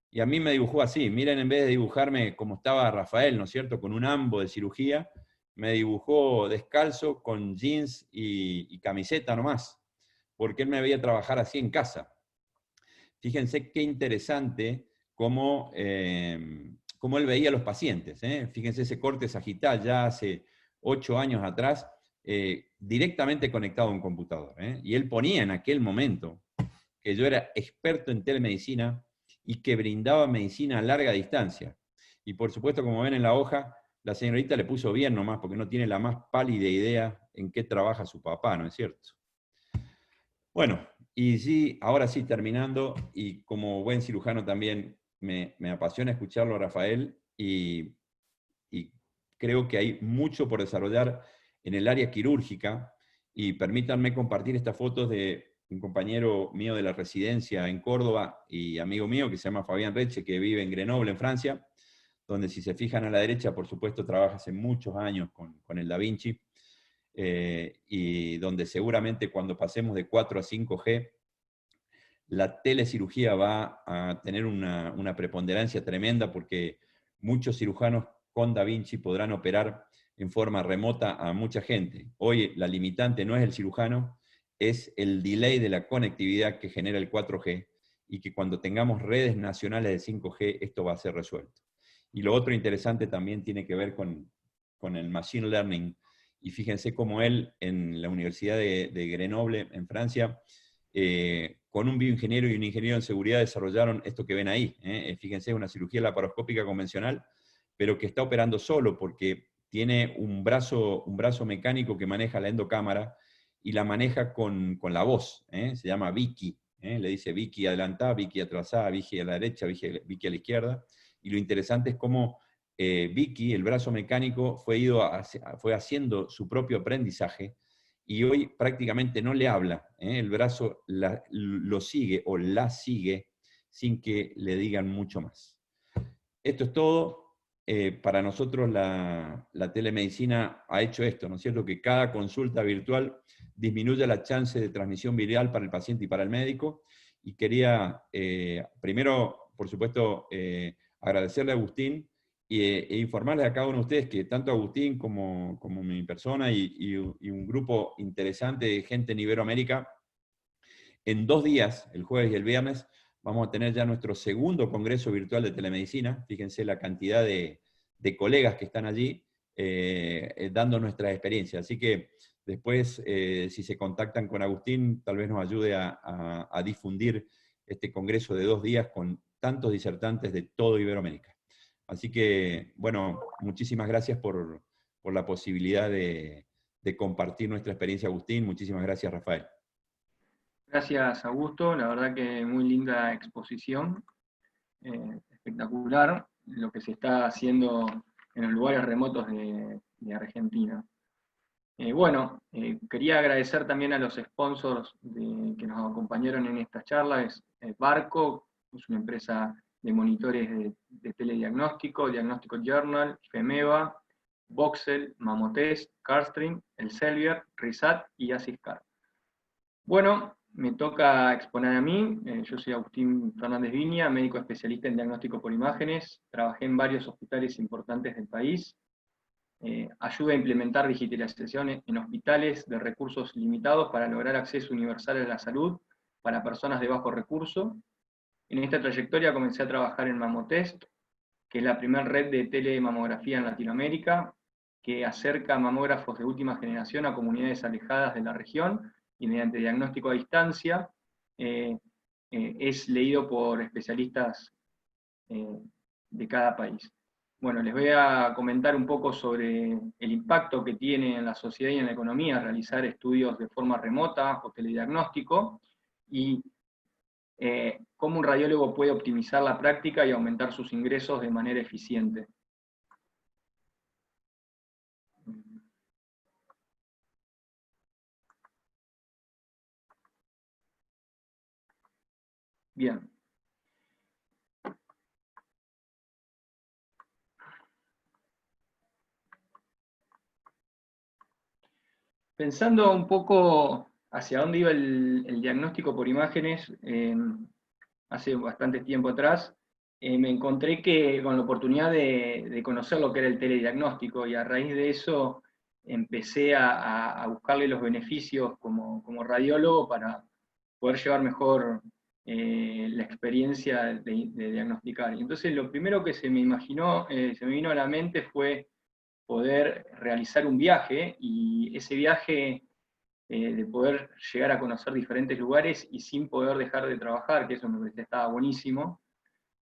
Y a mí me dibujó así. Miren, en vez de dibujarme como estaba Rafael, ¿no es cierto?, con un ambo de cirugía, me dibujó descalzo, con jeans y camiseta nomás, porque él me veía trabajar así en casa. Fíjense qué interesante cómo él veía a los pacientes. Fíjense ese corte sagital ya hace 8 años atrás, directamente conectado a un computador. Y él ponía en aquel momento que yo era experto en telemedicina y que brindaba medicina a larga distancia. Y por supuesto, como ven en la hoja, la señorita le puso bien nomás, porque no tiene la más pálida idea en qué trabaja su papá, ¿no es cierto? Bueno, y sí, ahora sí, terminando, y como buen cirujano también me apasiona escucharlo a Rafael, y creo que hay mucho por desarrollar en el área quirúrgica, y permítanme compartir estas fotos de un compañero mío de la residencia en Córdoba y amigo mío que se llama Fabián Reche, que vive en Grenoble, en Francia, donde si se fijan a la derecha, por supuesto, trabaja hace muchos años con el Da Vinci, y donde seguramente cuando pasemos de 4 a 5G, la telecirugía va a tener una preponderancia tremenda, porque muchos cirujanos con Da Vinci podrán operar en forma remota a mucha gente. Hoy la limitante no es el cirujano, es el delay de la conectividad que genera el 4G, y que cuando tengamos redes nacionales de 5G, esto va a ser resuelto. Y lo otro interesante también tiene que ver con el machine learning, y fíjense cómo él en la Universidad de Grenoble, en Francia, con un bioingeniero y un ingeniero en seguridad desarrollaron esto que ven ahí. Fíjense, una cirugía laparoscópica convencional, pero que está operando solo, porque tiene un brazo mecánico que maneja la endocámara, y la maneja con la voz. Se llama Vicky. Le dice Vicky adelantada, Vicky atrasada, Vicky a la derecha, Vicky a la izquierda. Y lo interesante es cómo Vicky, el brazo mecánico, fue haciendo su propio aprendizaje, y hoy prácticamente no le habla. El brazo lo sigue o la sigue sin que le digan mucho más. Esto es todo. Para nosotros la telemedicina ha hecho esto, ¿no es cierto?, que cada consulta virtual disminuye la chance de transmisión viral para el paciente y para el médico. Y quería, primero, por supuesto, agradecerle a Agustín e informarles a cada uno de ustedes que tanto Agustín como mi persona y un grupo interesante de gente en Iberoamérica, en 2 días, el jueves y el viernes, vamos a tener ya nuestro segundo congreso virtual de telemedicina. Fíjense la cantidad de colegas que están allí dando nuestras experiencias. Así que después, si se contactan con Agustín, tal vez nos ayude a difundir este congreso de 2 días con tantos disertantes de todo Iberoamérica. Así que, bueno, muchísimas gracias por la posibilidad de compartir nuestra experiencia, Agustín. Muchísimas gracias, Rafael. Gracias, Augusto. La verdad que muy linda exposición. Espectacular lo que se está haciendo en los lugares remotos de Argentina. Quería agradecer también a los sponsors que nos acompañaron en esta charla. Barco, es una empresa de monitores de telediagnóstico, Diagnóstico Journal, FEMEVA, Voxel, Mamotest, Carstream, Elsevier, RISAT y Asiscar. Bueno, me toca exponer a mí. Yo soy Agustín Fernández Viña, médico especialista en diagnóstico por imágenes. Trabajé en varios hospitales importantes del país. Ayuda a implementar digitalización en hospitales de recursos limitados para lograr acceso universal a la salud para personas de bajo recurso. En esta trayectoria comencé a trabajar en Mamotest, que es la primera red de telemamografía en Latinoamérica, que acerca mamógrafos de última generación a comunidades alejadas de la región, y mediante diagnóstico a distancia, es leído por especialistas de cada país. Bueno, les voy a comentar un poco sobre el impacto que tiene en la sociedad y en la economía realizar estudios de forma remota o telediagnóstico, y cómo un radiólogo puede optimizar la práctica y aumentar sus ingresos de manera eficiente. Bien. Pensando un poco hacia dónde iba el diagnóstico por imágenes, hace bastante tiempo atrás, me encontré con la oportunidad de conocer lo que era el telediagnóstico, y a raíz de eso empecé a buscarle los beneficios como radiólogo para poder llevar mejor la experiencia de diagnosticar. Y entonces lo primero que se me vino a la mente fue poder realizar un viaje, y ese viaje de poder llegar a conocer diferentes lugares y sin poder dejar de trabajar, que eso me parecía estaba buenísimo.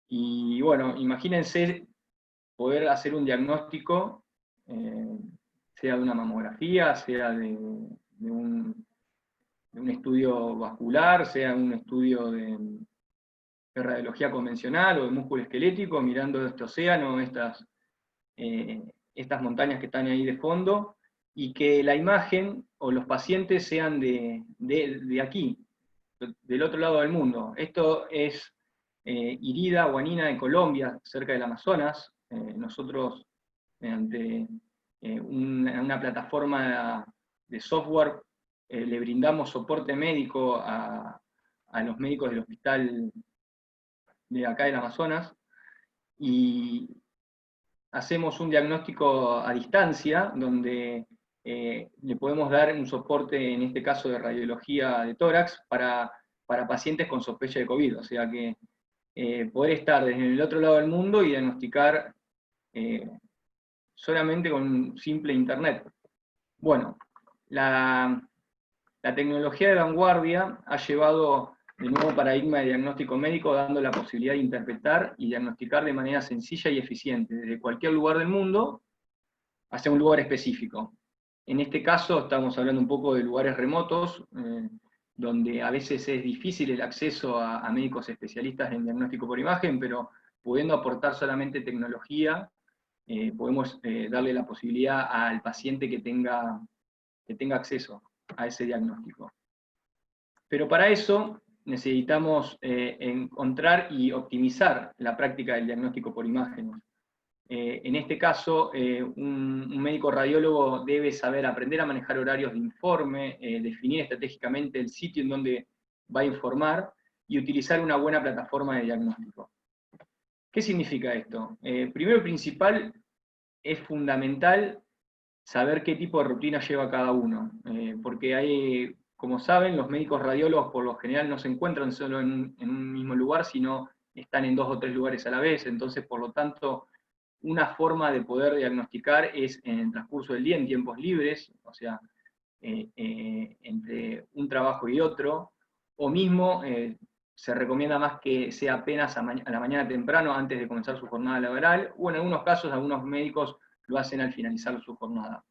Y bueno, imagínense poder hacer un diagnóstico, sea de una mamografía, sea de un estudio vascular, sea un estudio de radiología convencional o de músculo esquelético, mirando este océano, estas montañas que están ahí de fondo, y que la imagen o los pacientes sean de aquí, del otro lado del mundo. Esto es Irida, Guanina, en Colombia, cerca del Amazonas. Nosotros, mediante una plataforma de software, le brindamos soporte médico a los médicos del hospital de acá del Amazonas, y hacemos un diagnóstico a distancia, donde le podemos dar un soporte, en este caso de radiología de tórax, para pacientes con sospecha de COVID, o sea que poder estar desde el otro lado del mundo y diagnosticar solamente con un simple internet. Bueno, la tecnología de vanguardia ha llevado de nuevo paradigma de diagnóstico médico, dando la posibilidad de interpretar y diagnosticar de manera sencilla y eficiente, desde cualquier lugar del mundo hacia un lugar específico. En este caso estamos hablando un poco de lugares remotos, donde a veces es difícil el acceso a médicos especialistas en diagnóstico por imagen, pero pudiendo aportar solamente tecnología, podemos darle la posibilidad al paciente que tenga acceso a ese diagnóstico. Pero para eso necesitamos encontrar y optimizar la práctica del diagnóstico por imágenes. En este caso, un médico radiólogo debe saber aprender a manejar horarios de informe, definir estratégicamente el sitio en donde va a informar, y utilizar una buena plataforma de diagnóstico. ¿Qué significa esto? Primero y principal, es fundamental saber qué tipo de rutina lleva cada uno, porque hay, como saben, los médicos radiólogos por lo general no se encuentran solo en un mismo lugar, sino están en 2 o 3 lugares a la vez. Entonces, por lo tanto, una forma de poder diagnosticar es en el transcurso del día, en tiempos libres, o sea, entre un trabajo y otro, o mismo se recomienda más que sea apenas a la mañana temprano, antes de comenzar su jornada laboral, o en algunos casos, algunos médicos lo hacen al finalizar su jornada.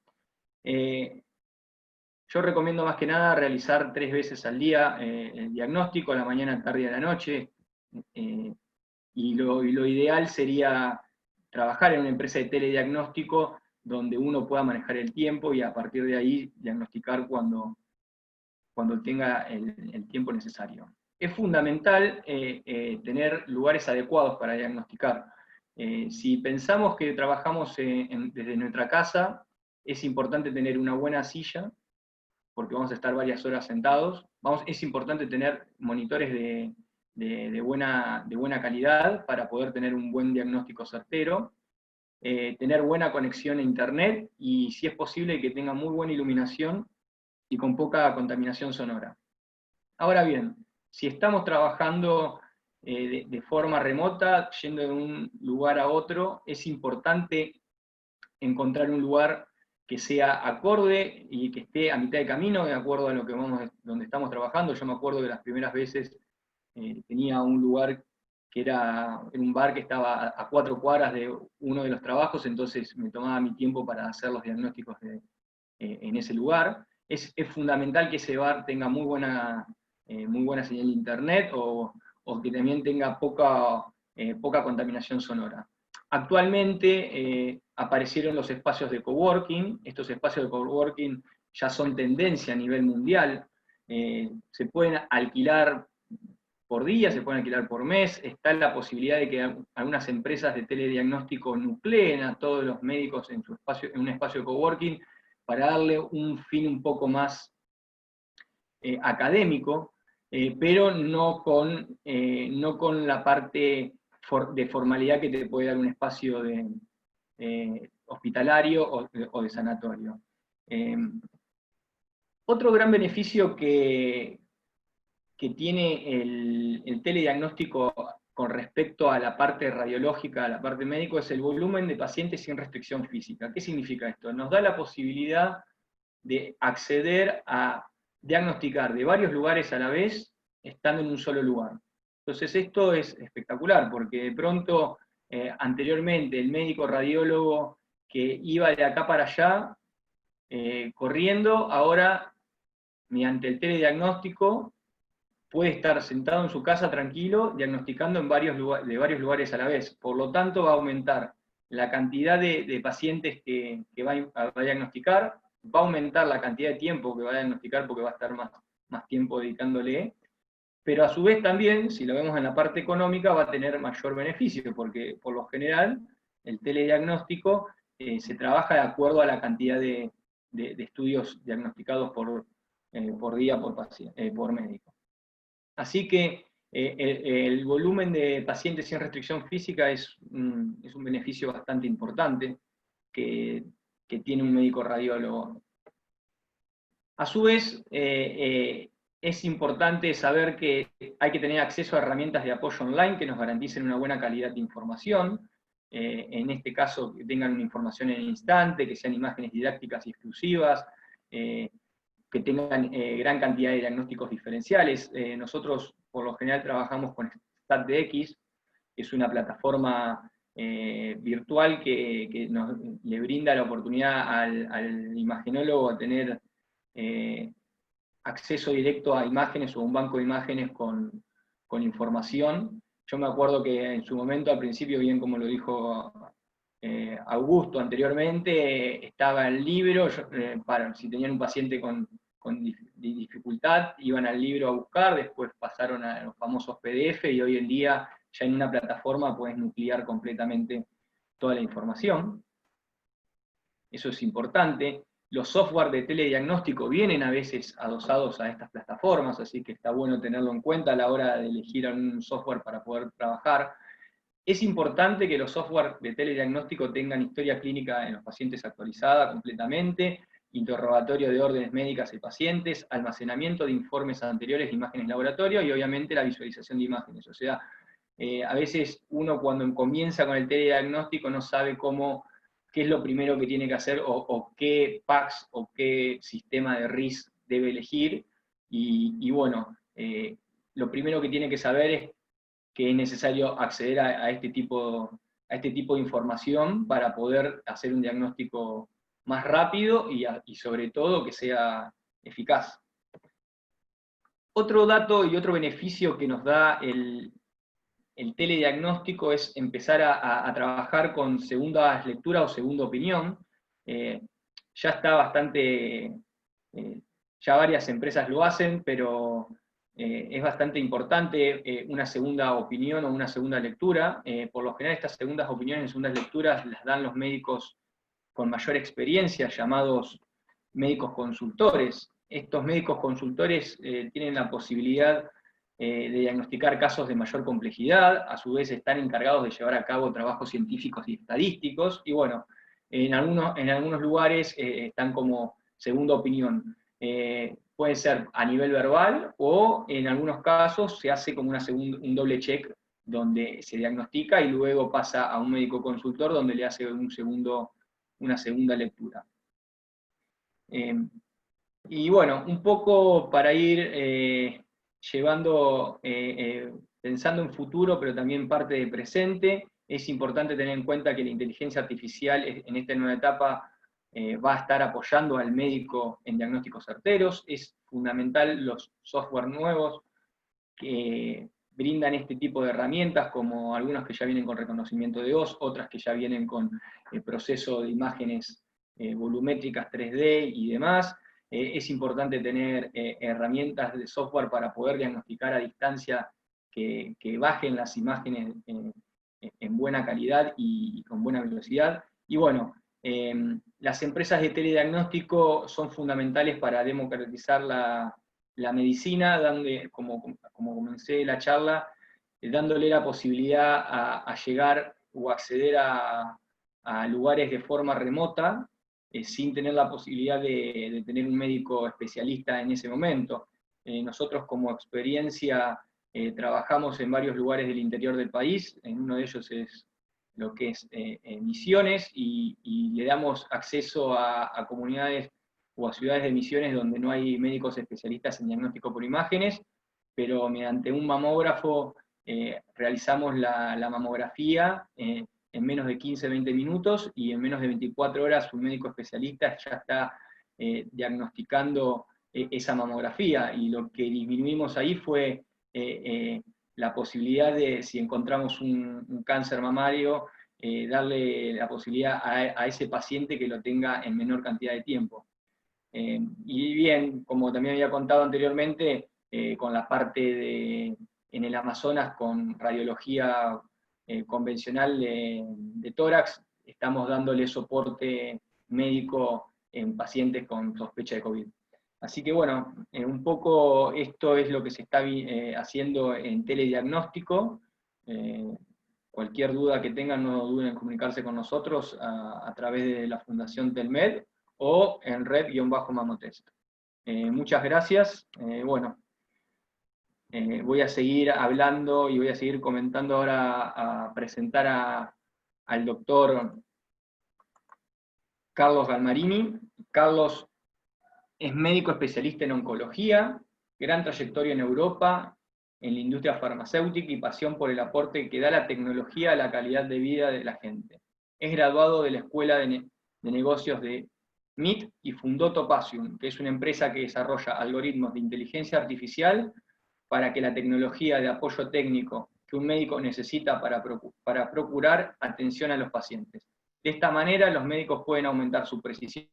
Yo recomiendo más que nada realizar 3 veces al día el diagnóstico, a la mañana, tarde y a la noche, y lo ideal sería trabajar en una empresa de telediagnóstico donde uno pueda manejar el tiempo y a partir de ahí diagnosticar cuando tenga el tiempo necesario. es fundamental tener lugares adecuados para diagnosticar. Si pensamos que trabajamos desde nuestra casa, es importante tener una buena silla, porque vamos a estar varias horas sentados. Es importante tener monitores de buena calidad para poder tener un buen diagnóstico certero, tener buena conexión a internet y, si es posible, que tenga muy buena iluminación y con poca contaminación sonora. Ahora bien, si estamos trabajando de forma remota, yendo de un lugar a otro, es importante encontrar un lugar que sea acorde y que esté a mitad de camino, de acuerdo a lo que donde estamos trabajando. Yo me acuerdo que las primeras veces tenía un lugar que era un bar que estaba a 4 cuadras de uno de los trabajos, entonces me tomaba mi tiempo para hacer los diagnósticos en ese lugar. Es fundamental que ese bar tenga muy buena señal de internet o que también tenga poca contaminación sonora. Actualmente aparecieron los espacios de coworking. Estos espacios de coworking ya son tendencia a nivel mundial. Se pueden alquilar por día, se pueden alquilar por mes. Está la posibilidad de que algunas empresas de telediagnóstico nucleen a todos los médicos en un espacio de coworking para darle un fin un poco más académico, pero no con la parte de formalidad que te puede dar un espacio hospitalario o de sanatorio. Otro gran beneficio que tiene el telediagnóstico con respecto a la parte radiológica, a la parte médico, es el volumen de pacientes sin restricción física. ¿Qué significa esto? Nos da la posibilidad de acceder a diagnosticar de varios lugares a la vez, estando en un solo lugar. Entonces esto es espectacular, porque de pronto, anteriormente, el médico radiólogo que iba de acá para allá, corriendo, ahora, mediante el telediagnóstico, puede estar sentado en su casa tranquilo, diagnosticando de varios lugares a la vez. Por lo tanto, va a aumentar la cantidad de pacientes que va a diagnosticar, va a aumentar la cantidad de tiempo que va a diagnosticar, porque va a estar más tiempo dedicándole, pero a su vez también, si lo vemos en la parte económica, va a tener mayor beneficio, porque por lo general el telediagnóstico se trabaja de acuerdo a la cantidad de estudios diagnosticados por día por médico. Así que el volumen de pacientes sin restricción física es un beneficio bastante importante que tiene un médico radiólogo. A su vez, es importante saber que hay que tener acceso a herramientas de apoyo online que nos garanticen una buena calidad de información. En este caso, que tengan una información en el instante, que sean imágenes didácticas y exclusivas, que tengan gran cantidad de diagnósticos diferenciales. Nosotros, por lo general, trabajamos con StatDX, que es una plataforma virtual que le brinda la oportunidad al imagenólogo a tener acceso directo a imágenes o un banco de imágenes con información. Yo me acuerdo que en su momento, al principio, bien como lo dijo Augusto anteriormente, estaba el libro, si tenían un paciente con dificultad, iban al libro a buscar, después pasaron a los famosos PDF, y hoy en día ya en una plataforma puedes nuclear completamente toda la información. Eso es importante. Los software de telediagnóstico vienen a veces adosados a estas plataformas, así que está bueno tenerlo en cuenta a la hora de elegir un software para poder trabajar. Es importante que los software de telediagnóstico tengan historia clínica en los pacientes actualizada completamente, interrogatorio de órdenes médicas y pacientes, almacenamiento de informes anteriores de imágenes de laboratorio y obviamente la visualización de imágenes. O sea, a veces uno cuando comienza con el telediagnóstico no sabe qué es lo primero que tiene que hacer o qué PACS o qué sistema de RIS debe elegir, y bueno, lo primero que tiene que saber es que es necesario acceder a este tipo de información para poder hacer un diagnóstico más rápido y sobre todo que sea eficaz. Otro dato y otro beneficio que nos da el telediagnóstico es empezar a trabajar con segundas lecturas o segunda opinión. Ya está bastante, ya varias empresas lo hacen, pero es bastante importante una segunda opinión o una segunda lectura. Por lo general estas segundas opiniones y segundas lecturas las dan los médicos con mayor experiencia, llamados médicos consultores. Estos médicos consultores tienen la posibilidad de diagnosticar casos de mayor complejidad, a su vez están encargados de llevar a cabo trabajos científicos y estadísticos, y bueno, en algunos lugares están como segunda opinión. Puede ser a nivel verbal, o en algunos casos se hace como un doble check, donde se diagnostica y luego pasa a un médico consultor donde le hace una segunda lectura. Y bueno, un poco para ir llevando, pensando en futuro, pero también parte de presente, es importante tener en cuenta que la inteligencia artificial en esta nueva etapa va a estar apoyando al médico en diagnósticos certeros. Es fundamental los software nuevos que brindan este tipo de herramientas, como algunas que ya vienen con reconocimiento de voz, otras que ya vienen con el proceso de imágenes volumétricas 3D y demás. Es importante tener herramientas de software para poder diagnosticar a distancia, que bajen las imágenes en buena calidad y con buena velocidad. Y bueno, las empresas de telediagnóstico son fundamentales para democratizar la medicina, como comencé la charla, dándole la posibilidad a llegar o acceder a lugares de forma remota, sin tener la posibilidad de tener un médico especialista en ese momento. Nosotros como experiencia trabajamos en varios lugares del interior del país, en uno de ellos es lo que es Misiones, y le damos acceso a comunidades o a ciudades de Misiones donde no hay médicos especialistas en diagnóstico por imágenes, pero mediante un mamógrafo realizamos la mamografía en menos de 15-20 minutos, y en menos de 24 horas un médico especialista ya está diagnosticando esa mamografía, y lo que disminuimos ahí fue la posibilidad de, si encontramos un cáncer mamario, darle la posibilidad a ese paciente que lo tenga en menor cantidad de tiempo. Y bien, como también había contado anteriormente, con la parte en el Amazonas, con radiología convencional de tórax, estamos dándole soporte médico en pacientes con sospecha de COVID. Así que bueno, un poco esto es lo que se está haciendo en telediagnóstico. Cualquier duda que tengan, no duden en comunicarse con nosotros a través de la Fundación Telmed o en red-mamotest. Muchas gracias. Bueno, voy a seguir hablando y voy a seguir comentando ahora, a presentar al doctor Carlos Galmarini. Carlos es médico especialista en oncología, gran trayectoria en Europa, en la industria farmacéutica y pasión por el aporte que da la tecnología a la calidad de vida de la gente. Es graduado de la Escuela de Negocios de MIT y fundó Topasium, que es una empresa que desarrolla algoritmos de inteligencia artificial para que la tecnología de apoyo técnico que un médico necesita para procurar atención a los pacientes. De esta manera, los médicos pueden aumentar su precisión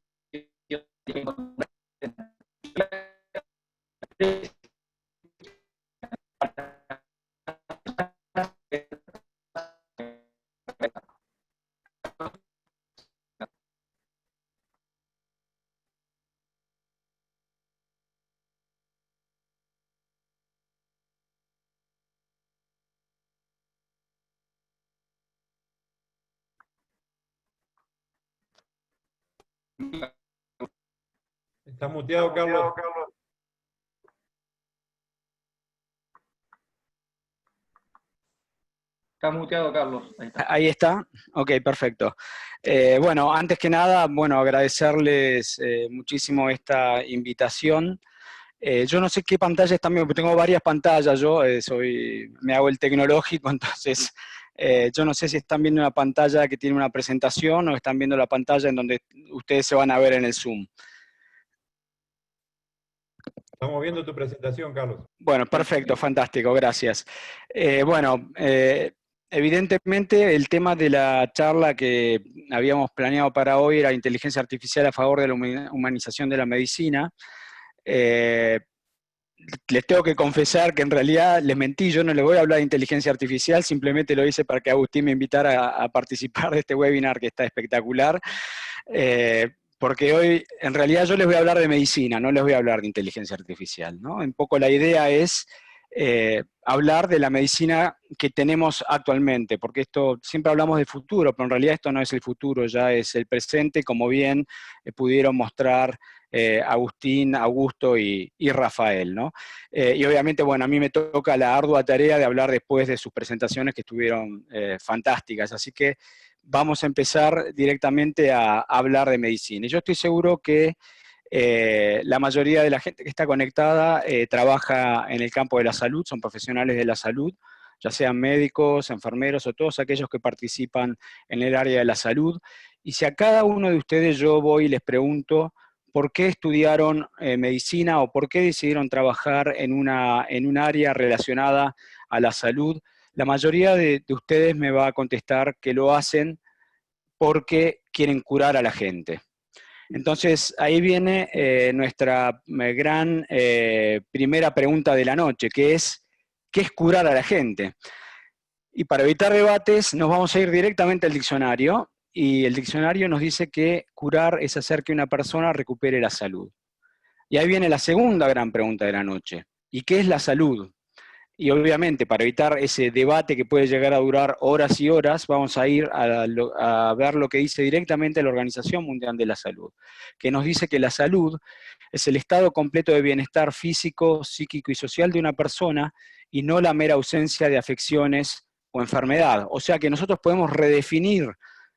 Está muteado, Carlos. Está muteado, Carlos. Ahí está. Ahí está. Ok, perfecto. Bueno, antes que nada, bueno, agradecerles muchísimo esta invitación. Yo no sé qué pantalla están viendo, porque tengo varias pantallas, yo me hago el tecnológico, entonces yo no sé si están viendo una pantalla que tiene una presentación o están viendo la pantalla en donde ustedes se van a ver en el Zoom. Estamos viendo tu presentación, Carlos. Bueno, perfecto, fantástico, gracias. Evidentemente el tema de la charla que habíamos planeado para hoy era inteligencia artificial a favor de la humanización de la medicina. les tengo que confesar que en realidad les mentí, yo no les voy a hablar de inteligencia artificial, simplemente lo hice para que Agustín me invitara a participar de este webinar que está espectacular, porque hoy en realidad yo les voy a hablar de medicina, no les voy a hablar de inteligencia artificial, ¿no? Un poco la idea es hablar de la medicina que tenemos actualmente, porque esto siempre hablamos del futuro, pero en realidad esto no es el futuro, ya es el presente, como bien pudieron mostrar Agustín, Augusto y Rafael, ¿no? Y obviamente, bueno, a mí me toca la ardua tarea de hablar después de sus presentaciones que estuvieron fantásticas, así que vamos a empezar directamente a hablar de medicina. Y yo estoy seguro que la mayoría de la gente que está conectada trabaja en el campo de la salud, son profesionales de la salud, ya sean médicos, enfermeros o todos aquellos que participan en el área de la salud. Y si a cada uno de ustedes yo voy y les pregunto por qué estudiaron medicina o por qué decidieron trabajar en un área relacionada a la salud, la mayoría de ustedes me va a contestar que lo hacen porque quieren curar a la gente. Entonces, ahí viene nuestra gran primera pregunta de la noche, que es, ¿qué es curar a la gente? Y para evitar debates, nos vamos a ir directamente al diccionario, y el diccionario nos dice que curar es hacer que una persona recupere la salud. Y ahí viene la segunda gran pregunta de la noche, ¿y qué es la salud? Y obviamente, para evitar ese debate que puede llegar a durar horas y horas, vamos a ir a ver lo que dice directamente la Organización Mundial de la Salud, que nos dice que la salud es el estado completo de bienestar físico, psíquico y social de una persona, y no la mera ausencia de afecciones o enfermedad. O sea que nosotros podemos redefinir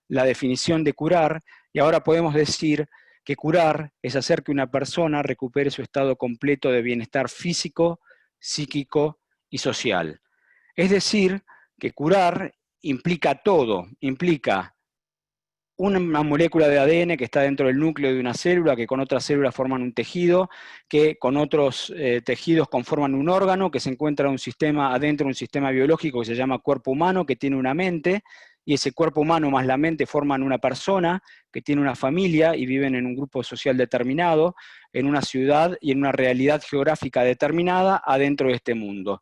la definición de curar, y ahora podemos decir que curar es hacer que una persona recupere su estado completo de bienestar físico, psíquico y social. Es decir, que curar implica todo, implica una molécula de ADN que está dentro del núcleo de una célula, que con otras células forman un tejido, que con otros tejidos conforman un órgano, que se encuentra adentro de un sistema biológico que se llama cuerpo humano, que tiene una mente, y ese cuerpo humano más la mente forman una persona que tiene una familia y viven en un grupo social determinado, en una ciudad y en una realidad geográfica determinada adentro de este mundo.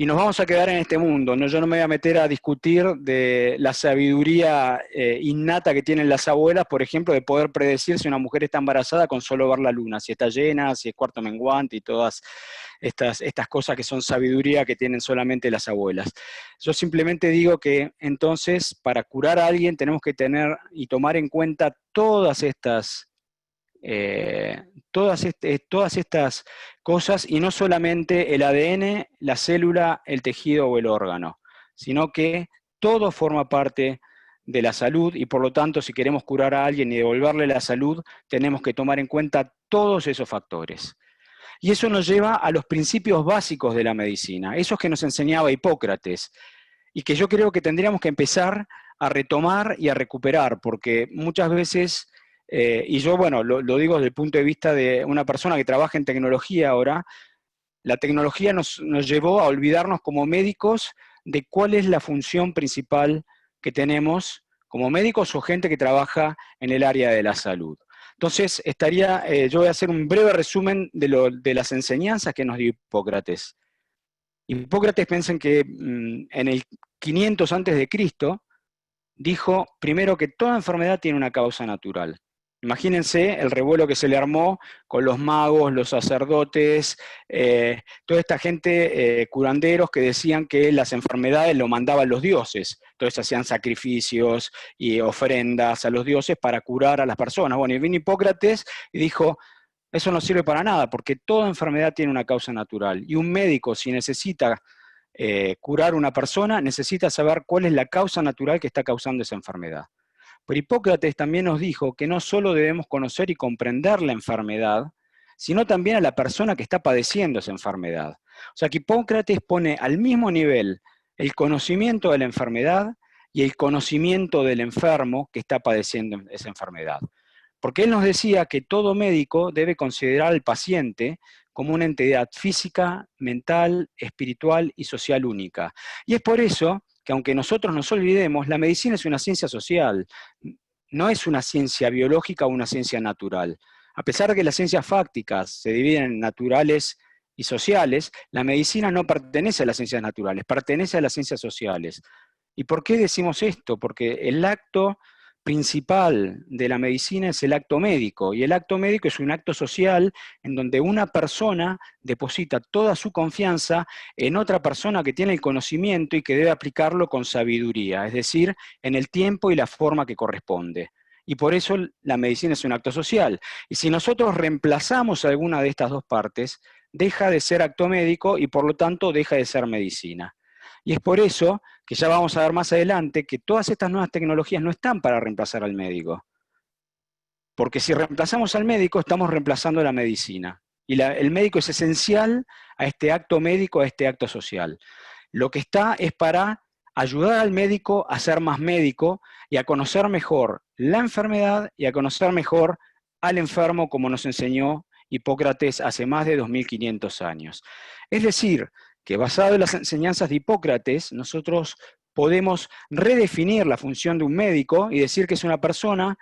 Y nos vamos a quedar en este mundo, ¿no? Yo no me voy a meter a discutir de la sabiduría innata que tienen las abuelas, por ejemplo, de poder predecir si una mujer está embarazada con solo ver la luna, si está llena, si es cuarto menguante y todas estas cosas que son sabiduría que tienen solamente las abuelas. Yo simplemente digo que entonces para curar a alguien tenemos que tener y tomar en cuenta todas estas cosas, y no solamente el ADN, la célula, el tejido o el órgano, sino que todo forma parte de la salud, y por lo tanto, si queremos curar a alguien y devolverle la salud, tenemos que tomar en cuenta todos esos factores. Y eso nos lleva a los principios básicos de la medicina, esos que nos enseñaba Hipócrates, y que yo creo que tendríamos que empezar a retomar y a recuperar, porque muchas veces... y yo, bueno, lo digo desde el punto de vista de una persona que trabaja en tecnología ahora, la tecnología nos llevó a olvidarnos como médicos de cuál es la función principal que tenemos como médicos o gente que trabaja en el área de la salud. Entonces, yo voy a hacer un breve resumen de las enseñanzas que nos dio Hipócrates. Hipócrates, piensen que en el 500 a.C., dijo primero que toda enfermedad tiene una causa natural. Imagínense el revuelo que se le armó con los magos, los sacerdotes, toda esta gente, curanderos, que decían que las enfermedades lo mandaban los dioses. Entonces hacían sacrificios y ofrendas a los dioses para curar a las personas. Bueno, y vino Hipócrates y dijo, eso no sirve para nada, porque toda enfermedad tiene una causa natural. Y un médico, si necesita curar a una persona, necesita saber cuál es la causa natural que está causando esa enfermedad. Pero Hipócrates también nos dijo que no solo debemos conocer y comprender la enfermedad, sino también a la persona que está padeciendo esa enfermedad. O sea que Hipócrates pone al mismo nivel el conocimiento de la enfermedad y el conocimiento del enfermo que está padeciendo esa enfermedad. Porque él nos decía que todo médico debe considerar al paciente como una entidad física, mental, espiritual y social única. Y es por eso que, aunque nosotros nos olvidemos, la medicina es una ciencia social, no es una ciencia biológica o una ciencia natural. A pesar de que las ciencias fácticas se dividen en naturales y sociales, la medicina no pertenece a las ciencias naturales, pertenece a las ciencias sociales. ¿Y por qué decimos esto? Porque el acto principal de la medicina es el acto médico, y el acto médico es un acto social en donde una persona deposita toda su confianza en otra persona que tiene el conocimiento y que debe aplicarlo con sabiduría, es decir, en el tiempo y la forma que corresponde. Y por eso la medicina es un acto social. Y si nosotros reemplazamos alguna de estas dos partes, deja de ser acto médico y por lo tanto deja de ser medicina. Y es por eso que ya vamos a ver más adelante que todas estas nuevas tecnologías no están para reemplazar al médico. Porque si reemplazamos al médico, estamos reemplazando la medicina. Y el médico es esencial a este acto médico, a este acto social. Lo que está es para ayudar al médico a ser más médico y a conocer mejor la enfermedad y a conocer mejor al enfermo, como nos enseñó Hipócrates hace más de 2500 años. Es decir, que basado en las enseñanzas de Hipócrates, nosotros podemos redefinir la función de un médico y decir que es una persona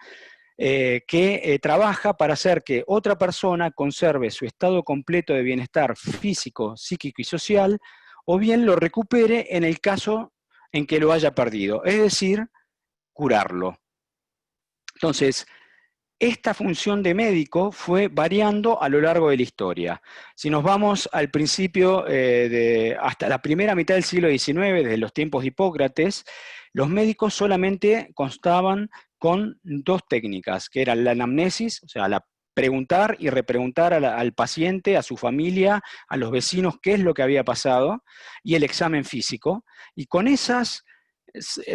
que trabaja para hacer que otra persona conserve su estado completo de bienestar físico, psíquico y social, o bien lo recupere en el caso en que lo haya perdido, es decir, curarlo. Entonces, esta función de médico fue variando a lo largo de la historia. Si nos vamos al principio, hasta la primera mitad del siglo XIX, desde los tiempos de Hipócrates, los médicos solamente constaban con dos técnicas, que eran la anamnesis, o sea, preguntar y repreguntar al paciente, a su familia, a los vecinos qué es lo que había pasado, y el examen físico. Y con esas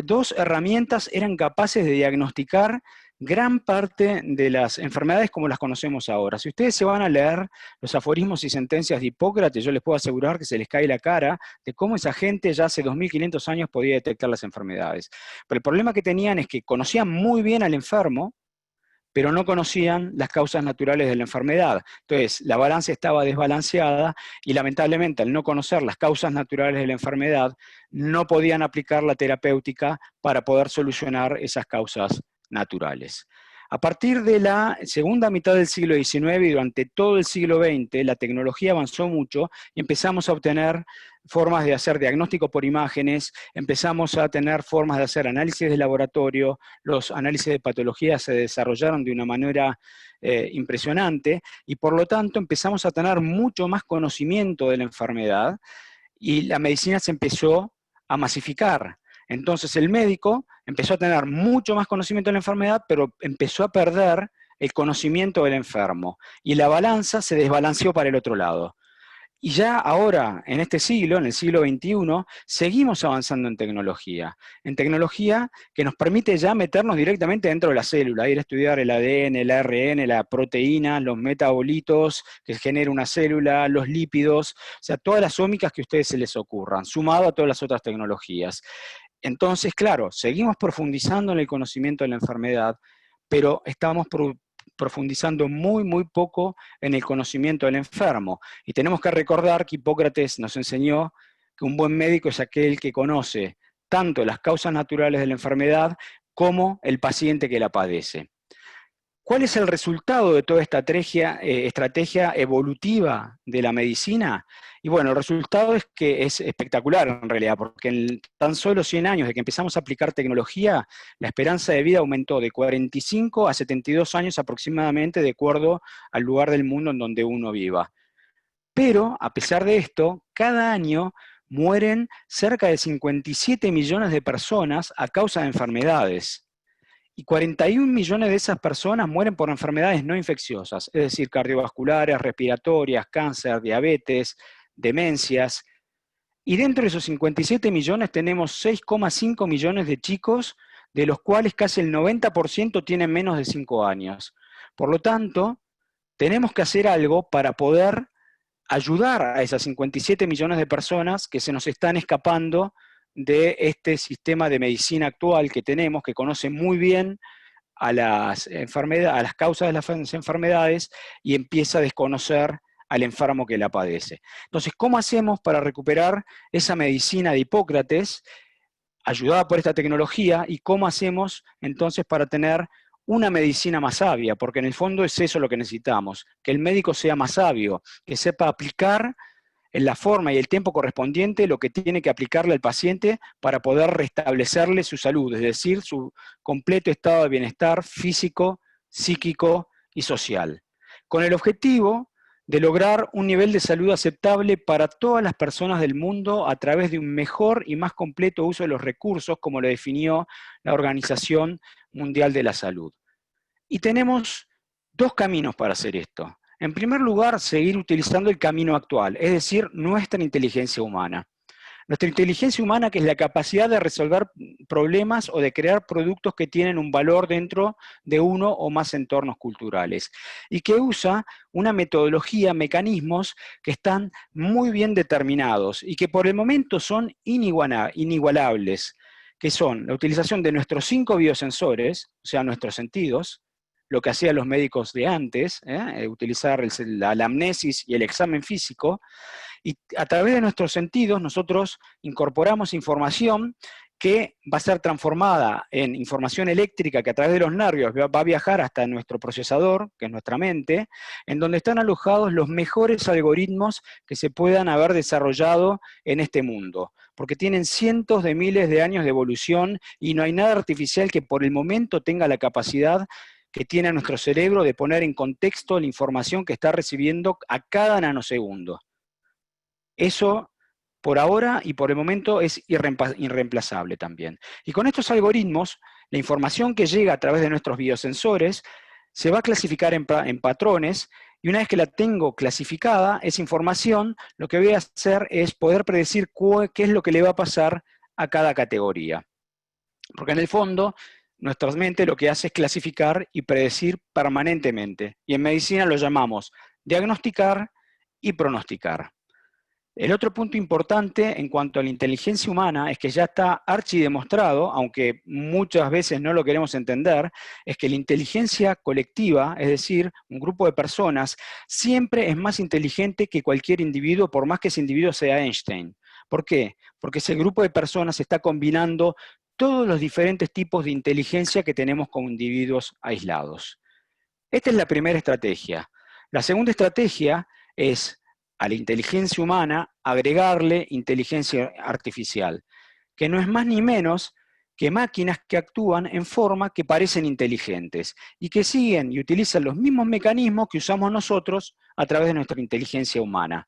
dos herramientas eran capaces de diagnosticar gran parte de las enfermedades como las conocemos ahora. Si ustedes se van a leer los aforismos y sentencias de Hipócrates, yo les puedo asegurar que se les cae la cara de cómo esa gente ya hace 2500 años podía detectar las enfermedades. Pero el problema que tenían es que conocían muy bien al enfermo, pero no conocían las causas naturales de la enfermedad. Entonces, la balanza estaba desbalanceada y lamentablemente al no conocer las causas naturales de la enfermedad, no podían aplicar la terapéutica para poder solucionar esas causas naturales. A partir de la segunda mitad del siglo XIX y durante todo el siglo XX, la tecnología avanzó mucho y empezamos a obtener formas de hacer diagnóstico por imágenes, empezamos a tener formas de hacer análisis de laboratorio, los análisis de patología se desarrollaron de una manera impresionante y por lo tanto empezamos a tener mucho más conocimiento de la enfermedad y la medicina se empezó a masificar. Entonces el médico empezó a tener mucho más conocimiento de la enfermedad, pero empezó a perder el conocimiento del enfermo. Y la balanza se desbalanceó para el otro lado. Y ya ahora, en este siglo, en el siglo XXI, seguimos avanzando en tecnología que nos permite ya meternos directamente dentro de la célula, ir a estudiar el ADN, el ARN, la proteína, los metabolitos que genera una célula, los lípidos, o sea, todas las ómicas que a ustedes se les ocurran, sumado a todas las otras tecnologías. Entonces, claro, seguimos profundizando en el conocimiento de la enfermedad, pero estamos profundizando muy, muy poco en el conocimiento del enfermo. Y tenemos que recordar que Hipócrates nos enseñó que un buen médico es aquel que conoce tanto las causas naturales de la enfermedad como el paciente que la padece. ¿Cuál es el resultado de toda esta estrategia evolutiva de la medicina? Y bueno, el resultado es que es espectacular en realidad, porque en tan solo 100 años de que empezamos a aplicar tecnología, la esperanza de vida aumentó de 45 a 72 años aproximadamente, de acuerdo al lugar del mundo en donde uno viva. Pero, a pesar de esto, cada año mueren cerca de 57 millones de personas a causa de enfermedades. Y 41 millones de esas personas mueren por enfermedades no infecciosas, es decir, cardiovasculares, respiratorias, cáncer, diabetes, demencias. Y dentro de esos 57 millones tenemos 6,5 millones de chicos, de los cuales casi el 90% tienen menos de 5 años. Por lo tanto, tenemos que hacer algo para poder ayudar a esas 57 millones de personas que se nos están escapando de este sistema de medicina actual que tenemos, que conoce muy bien a las causas de las enfermedades y empieza a desconocer al enfermo que la padece. Entonces, ¿cómo hacemos para recuperar esa medicina de Hipócrates, ayudada por esta tecnología, y cómo hacemos entonces para tener una medicina más sabia? Porque en el fondo es eso lo que necesitamos, que el médico sea más sabio, que sepa aplicar en la forma y el tiempo correspondiente lo que tiene que aplicarle al paciente para poder restablecerle su salud, es decir, su completo estado de bienestar físico, psíquico y social, con el objetivo de lograr un nivel de salud aceptable para todas las personas del mundo a través de un mejor y más completo uso de los recursos, como lo definió la Organización Mundial de la Salud. Y tenemos dos caminos para hacer esto. En primer lugar, seguir utilizando el camino actual, es decir, nuestra inteligencia humana. Nuestra inteligencia humana, que es la capacidad de resolver problemas o de crear productos que tienen un valor dentro de uno o más entornos culturales, y que usa una metodología, mecanismos que están muy bien determinados y que por el momento son inigualables, que son la utilización de nuestros 5 biosensores, o sea, nuestros sentidos, lo que hacían los médicos de antes, utilizar la anamnesis y el examen físico, y a través de nuestros sentidos nosotros incorporamos información que va a ser transformada en información eléctrica que a través de los nervios va a viajar hasta nuestro procesador, que es nuestra mente, en donde están alojados los mejores algoritmos que se puedan haber desarrollado en este mundo, porque tienen cientos de miles de años de evolución y no hay nada artificial que por el momento tenga la capacidad que tiene nuestro cerebro de poner en contexto la información que está recibiendo a cada nanosegundo. Eso, por ahora y por el momento, es irreemplazable también. Y con estos algoritmos, la información que llega a través de nuestros biosensores se va a clasificar en patrones, y una vez que la tengo clasificada, esa información, lo que voy a hacer es poder predecir qué es lo que le va a pasar a cada categoría. Porque en el fondo, nuestra mente lo que hace es clasificar y predecir permanentemente. Y en medicina lo llamamos diagnosticar y pronosticar. El otro punto importante en cuanto a la inteligencia humana es que ya está archidemostrado, aunque muchas veces no lo queremos entender, es que la inteligencia colectiva, es decir, un grupo de personas, siempre es más inteligente que cualquier individuo, por más que ese individuo sea Einstein. ¿Por qué? Porque ese grupo de personas está combinando todos los diferentes tipos de inteligencia que tenemos como individuos aislados. Esta es la primera estrategia. La segunda estrategia es a la inteligencia humana agregarle inteligencia artificial, que no es más ni menos que máquinas que actúan en forma que parecen inteligentes y que siguen y utilizan los mismos mecanismos que usamos nosotros a través de nuestra inteligencia humana.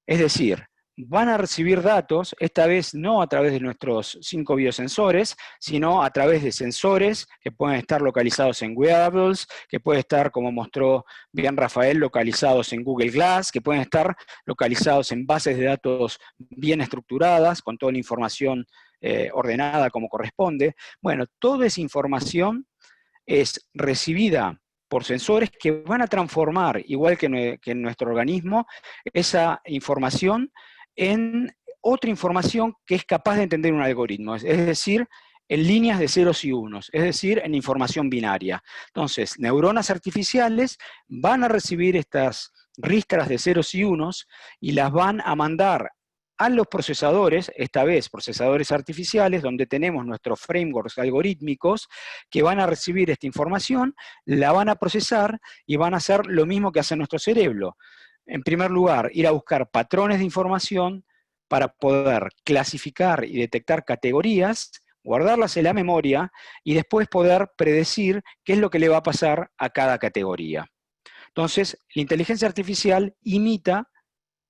Es decir, van a recibir datos, esta vez no a través de nuestros 5 biosensores, sino a través de sensores que pueden estar localizados en wearables, que pueden estar, como mostró bien Rafael, localizados en Google Glass, que pueden estar localizados en bases de datos bien estructuradas, con toda la información ordenada como corresponde. Bueno, toda esa información es recibida por sensores que van a transformar, igual que en nuestro organismo, esa información en otra información que es capaz de entender un algoritmo, es decir, en líneas de ceros y unos, es decir, en información binaria. Entonces, neuronas artificiales van a recibir estas ristras de ceros y unos y las van a mandar a los procesadores, esta vez procesadores artificiales, donde tenemos nuestros frameworks algorítmicos que van a recibir esta información, la van a procesar y van a hacer lo mismo que hace nuestro cerebro. En primer lugar, ir a buscar patrones de información para poder clasificar y detectar categorías, guardarlas en la memoria y después poder predecir qué es lo que le va a pasar a cada categoría. Entonces, la inteligencia artificial imita,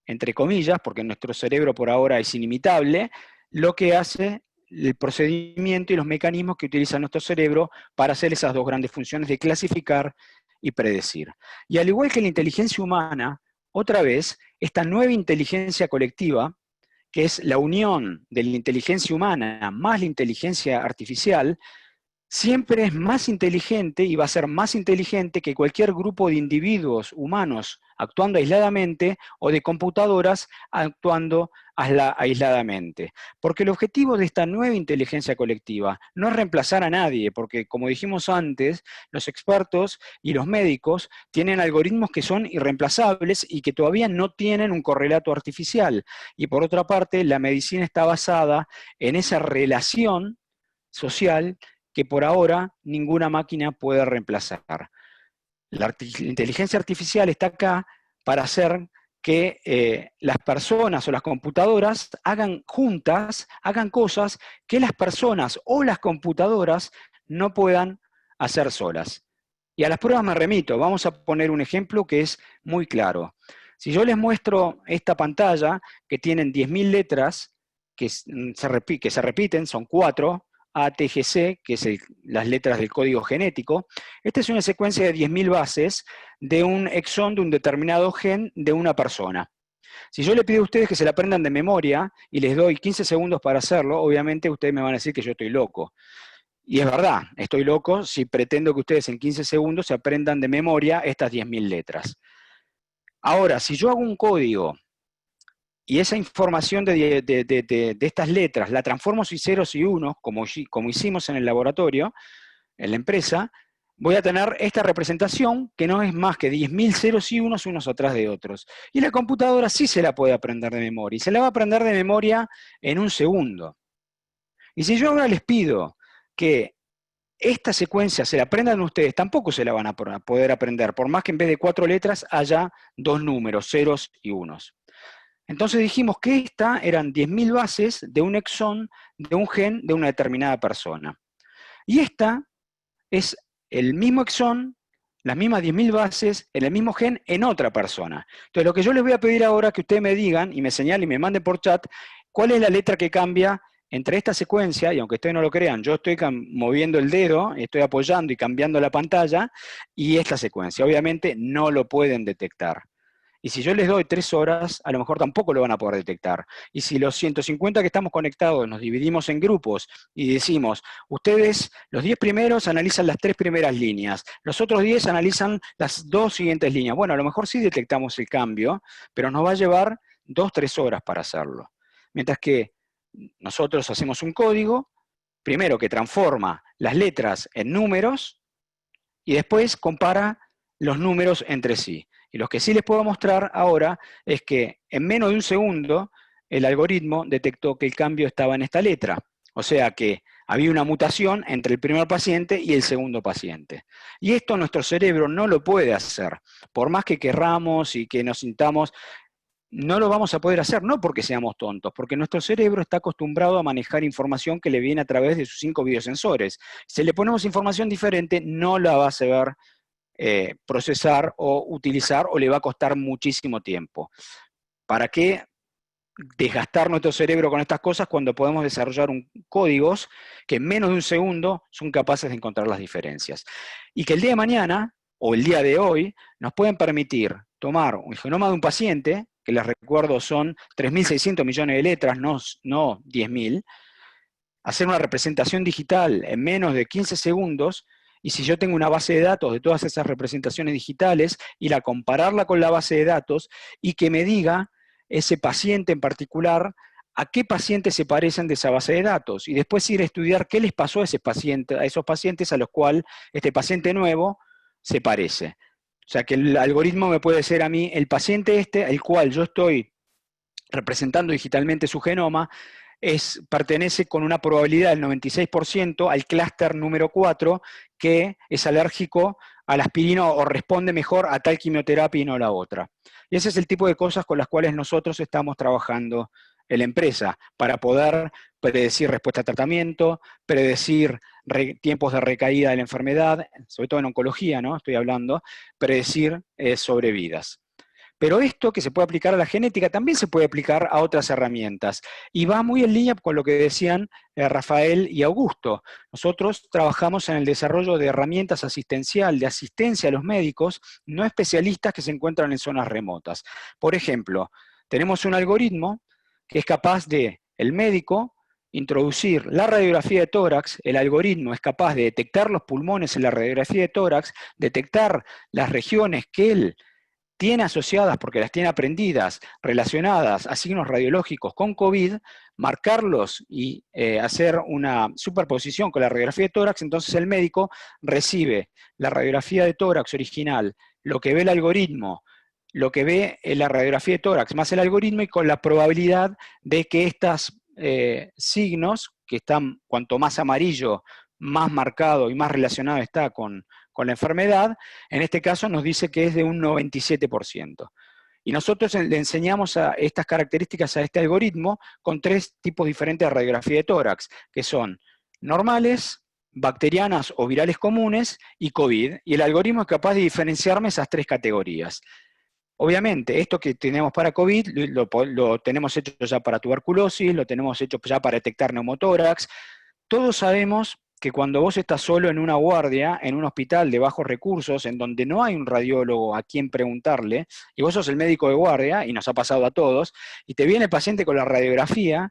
entre comillas, porque nuestro cerebro por ahora es inimitable, lo que hace el procedimiento y los mecanismos que utiliza nuestro cerebro para hacer esas dos grandes funciones de clasificar y predecir. Y al igual que la inteligencia humana, otra vez, esta nueva inteligencia colectiva, que es la unión de la inteligencia humana más la inteligencia artificial, siempre es más inteligente y va a ser más inteligente que cualquier grupo de individuos humanos actuando aisladamente o de computadoras actuando aisladamente. Porque el objetivo de esta nueva inteligencia colectiva no es reemplazar a nadie, porque como dijimos antes, los expertos y los médicos tienen algoritmos que son irreemplazables y que todavía no tienen un correlato artificial. Y por otra parte, la medicina está basada en esa relación social que por ahora ninguna máquina puede reemplazar. La inteligencia artificial está acá para hacer que las personas o las computadoras hagan juntas, hagan cosas que las personas o las computadoras no puedan hacer solas. Y a las pruebas me remito. Vamos a poner un ejemplo que es muy claro. Si yo les muestro esta pantalla, que tienen 10.000 letras, que se repiten, son 4, A, T, G, C, que es las letras del código genético. Esta es una secuencia de 10.000 bases de un exón de un determinado gen de una persona. Si yo le pido a ustedes que se la aprendan de memoria y les doy 15 segundos para hacerlo, obviamente ustedes me van a decir que yo estoy loco. Y es verdad, estoy loco si pretendo que ustedes en 15 segundos se aprendan de memoria estas 10.000 letras. Ahora, si yo hago un código y esa información de estas letras la transformo en ceros y unos, como hicimos en el laboratorio, en la empresa, voy a tener esta representación que no es más que 10.000 ceros y unos atrás de otros. Y la computadora sí se la puede aprender de memoria, y se la va a aprender de memoria en un segundo. Y si yo ahora les pido que esta secuencia se la aprendan ustedes, tampoco se la van a poder aprender, por más que en vez de 4 letras haya 2 números, ceros y unos. Entonces dijimos que esta eran 10.000 bases de un exón de un gen de una determinada persona. Y esta es el mismo exón, las mismas 10.000 bases, en el mismo gen en otra persona. Entonces lo que yo les voy a pedir ahora es que ustedes me digan y me señalen y me manden por chat cuál es la letra que cambia entre esta secuencia, y aunque ustedes no lo crean, yo estoy moviendo el dedo, estoy apoyando y cambiando la pantalla, y esta secuencia. Obviamente no lo pueden detectar. Y si yo les doy 3 horas, a lo mejor tampoco lo van a poder detectar. Y si los 150 que estamos conectados nos dividimos en grupos y decimos, ustedes, los 10 primeros analizan las 3 primeras líneas, los otros 10 analizan las 2 siguientes líneas. Bueno, a lo mejor sí detectamos el cambio, pero nos va a llevar 2 o 3 horas para hacerlo. Mientras que nosotros hacemos un código, primero que transforma las letras en números y después compara los números entre sí. Y lo que sí les puedo mostrar ahora es que en menos de un segundo el algoritmo detectó que el cambio estaba en esta letra. O sea que había una mutación entre el primer paciente y el segundo paciente. Y esto nuestro cerebro no lo puede hacer. Por más que querramos y que nos sintamos, no lo vamos a poder hacer, no porque seamos tontos, porque nuestro cerebro está acostumbrado a manejar información que le viene a través de sus 5 biosensores. Si le ponemos información diferente, no la va a saber procesar o utilizar, o le va a costar muchísimo tiempo. ¿Para qué desgastar nuestro cerebro con estas cosas cuando podemos desarrollar códigos que en menos de un segundo son capaces de encontrar las diferencias? Y que el día de mañana, o el día de hoy, nos pueden permitir tomar un genoma de un paciente, que les recuerdo son 3.600 millones de letras, no 10.000, hacer una representación digital en menos de 15 segundos, y si yo tengo una base de datos de todas esas representaciones digitales, ir a compararla con la base de datos y que me diga ese paciente en particular a qué pacientes se parecen de esa base de datos. Y después ir a estudiar qué les pasó a esos pacientes a los cuales este paciente nuevo se parece. O sea que el algoritmo me puede ser a mí el paciente el cual yo estoy representando digitalmente su genoma, pertenece con una probabilidad del 96% al clúster número 4, que es alérgico a la aspirina o responde mejor a tal quimioterapia y no a la otra. Y ese es el tipo de cosas con las cuales nosotros estamos trabajando en la empresa, para poder predecir respuesta a tratamiento, predecir tiempos de recaída de la enfermedad, sobre todo en oncología, ¿no? Estoy hablando, predecir sobrevidas. Pero esto que se puede aplicar a la genética también se puede aplicar a otras herramientas. Y va muy en línea con lo que decían Rafael y Augusto. Nosotros trabajamos en el desarrollo de herramientas asistenciales, de asistencia a los médicos no especialistas que se encuentran en zonas remotas. Por ejemplo, tenemos un algoritmo que es capaz de, el médico, introducir la radiografía de tórax, el algoritmo es capaz de detectar los pulmones en la radiografía de tórax, detectar las regiones que él tiene asociadas, porque las tiene aprendidas, relacionadas a signos radiológicos con COVID, marcarlos y hacer una superposición con la radiografía de tórax. Entonces el médico recibe la radiografía de tórax original, lo que ve el algoritmo, lo que ve la radiografía de tórax más el algoritmo, y con la probabilidad de que estos signos, que están cuanto más amarillo, más marcado y más relacionado está con la enfermedad, en este caso nos dice que es de un 97%. Y nosotros le enseñamos estas características a este algoritmo con 3 tipos diferentes de radiografía de tórax, que son normales, bacterianas o virales comunes y COVID. Y el algoritmo es capaz de diferenciarme esas 3 categorías. Obviamente, esto que tenemos para COVID lo tenemos hecho ya para tuberculosis, lo tenemos hecho ya para detectar neumotórax. Todos sabemos que cuando vos estás solo en una guardia, en un hospital de bajos recursos, en donde no hay un radiólogo a quien preguntarle, y vos sos el médico de guardia, y nos ha pasado a todos, y te viene el paciente con la radiografía,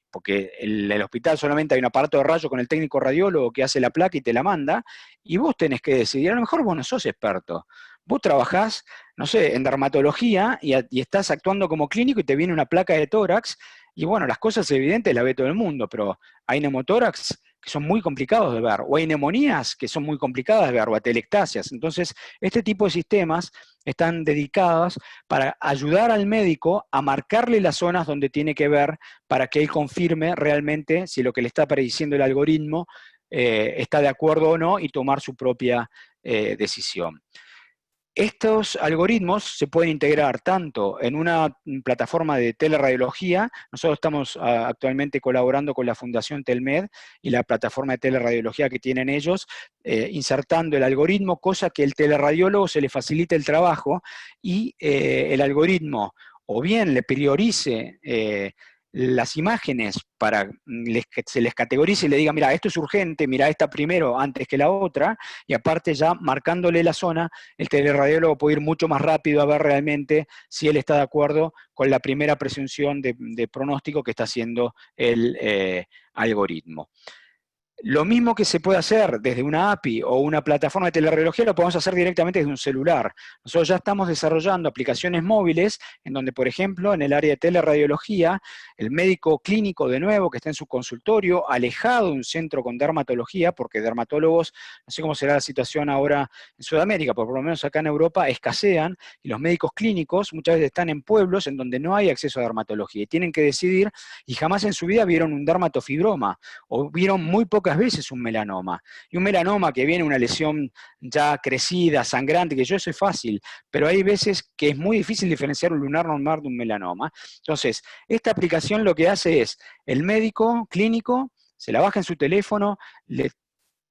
porque en el hospital solamente hay un aparato de rayo con el técnico radiólogo que hace la placa y te la manda, y vos tenés que decidir, a lo mejor vos no sos experto, vos trabajás, no sé, en dermatología, y estás actuando como clínico y te viene una placa de tórax, y bueno, las cosas evidentes las ve todo el mundo, pero hay neumotórax que son muy complicados de ver, o hay neumonías que son muy complicadas de ver, o atelectasias. Entonces, este tipo de sistemas están dedicados para ayudar al médico a marcarle las zonas donde tiene que ver para que él confirme realmente si lo que le está prediciendo el algoritmo está de acuerdo o no y tomar su propia decisión. Estos algoritmos se pueden integrar tanto en una plataforma de teleradiología. Nosotros estamos actualmente colaborando con la Fundación Telmed y la plataforma de teleradiología que tienen ellos, insertando el algoritmo, cosa que el teleradiólogo se le facilite el trabajo y el algoritmo o bien le priorice las imágenes para que se les categorice y le diga, mira, esto es urgente, mira, esta primero antes que la otra, y aparte ya marcándole la zona, el teleradiólogo puede ir mucho más rápido a ver realmente si él está de acuerdo con la primera presunción de pronóstico que está haciendo el algoritmo. Lo mismo que se puede hacer desde una API o una plataforma de teleradiología, lo podemos hacer directamente desde un celular. Nosotros ya estamos desarrollando aplicaciones móviles en donde, por ejemplo, en el área de teleradiología, el médico clínico de nuevo que está en su consultorio, alejado de un centro con dermatología, porque dermatólogos, no sé cómo será la situación ahora en Sudamérica, pero por lo menos acá en Europa escasean, y los médicos clínicos muchas veces están en pueblos en donde no hay acceso a dermatología, y tienen que decidir, y jamás en su vida vieron un dermatofibroma, o vieron muy pocas veces un melanoma. Y un melanoma que viene una lesión ya crecida, sangrante, que yo eso es fácil, pero hay veces que es muy difícil diferenciar un lunar normal de un melanoma. Entonces, esta aplicación lo que hace es, el médico clínico se la baja en su teléfono, le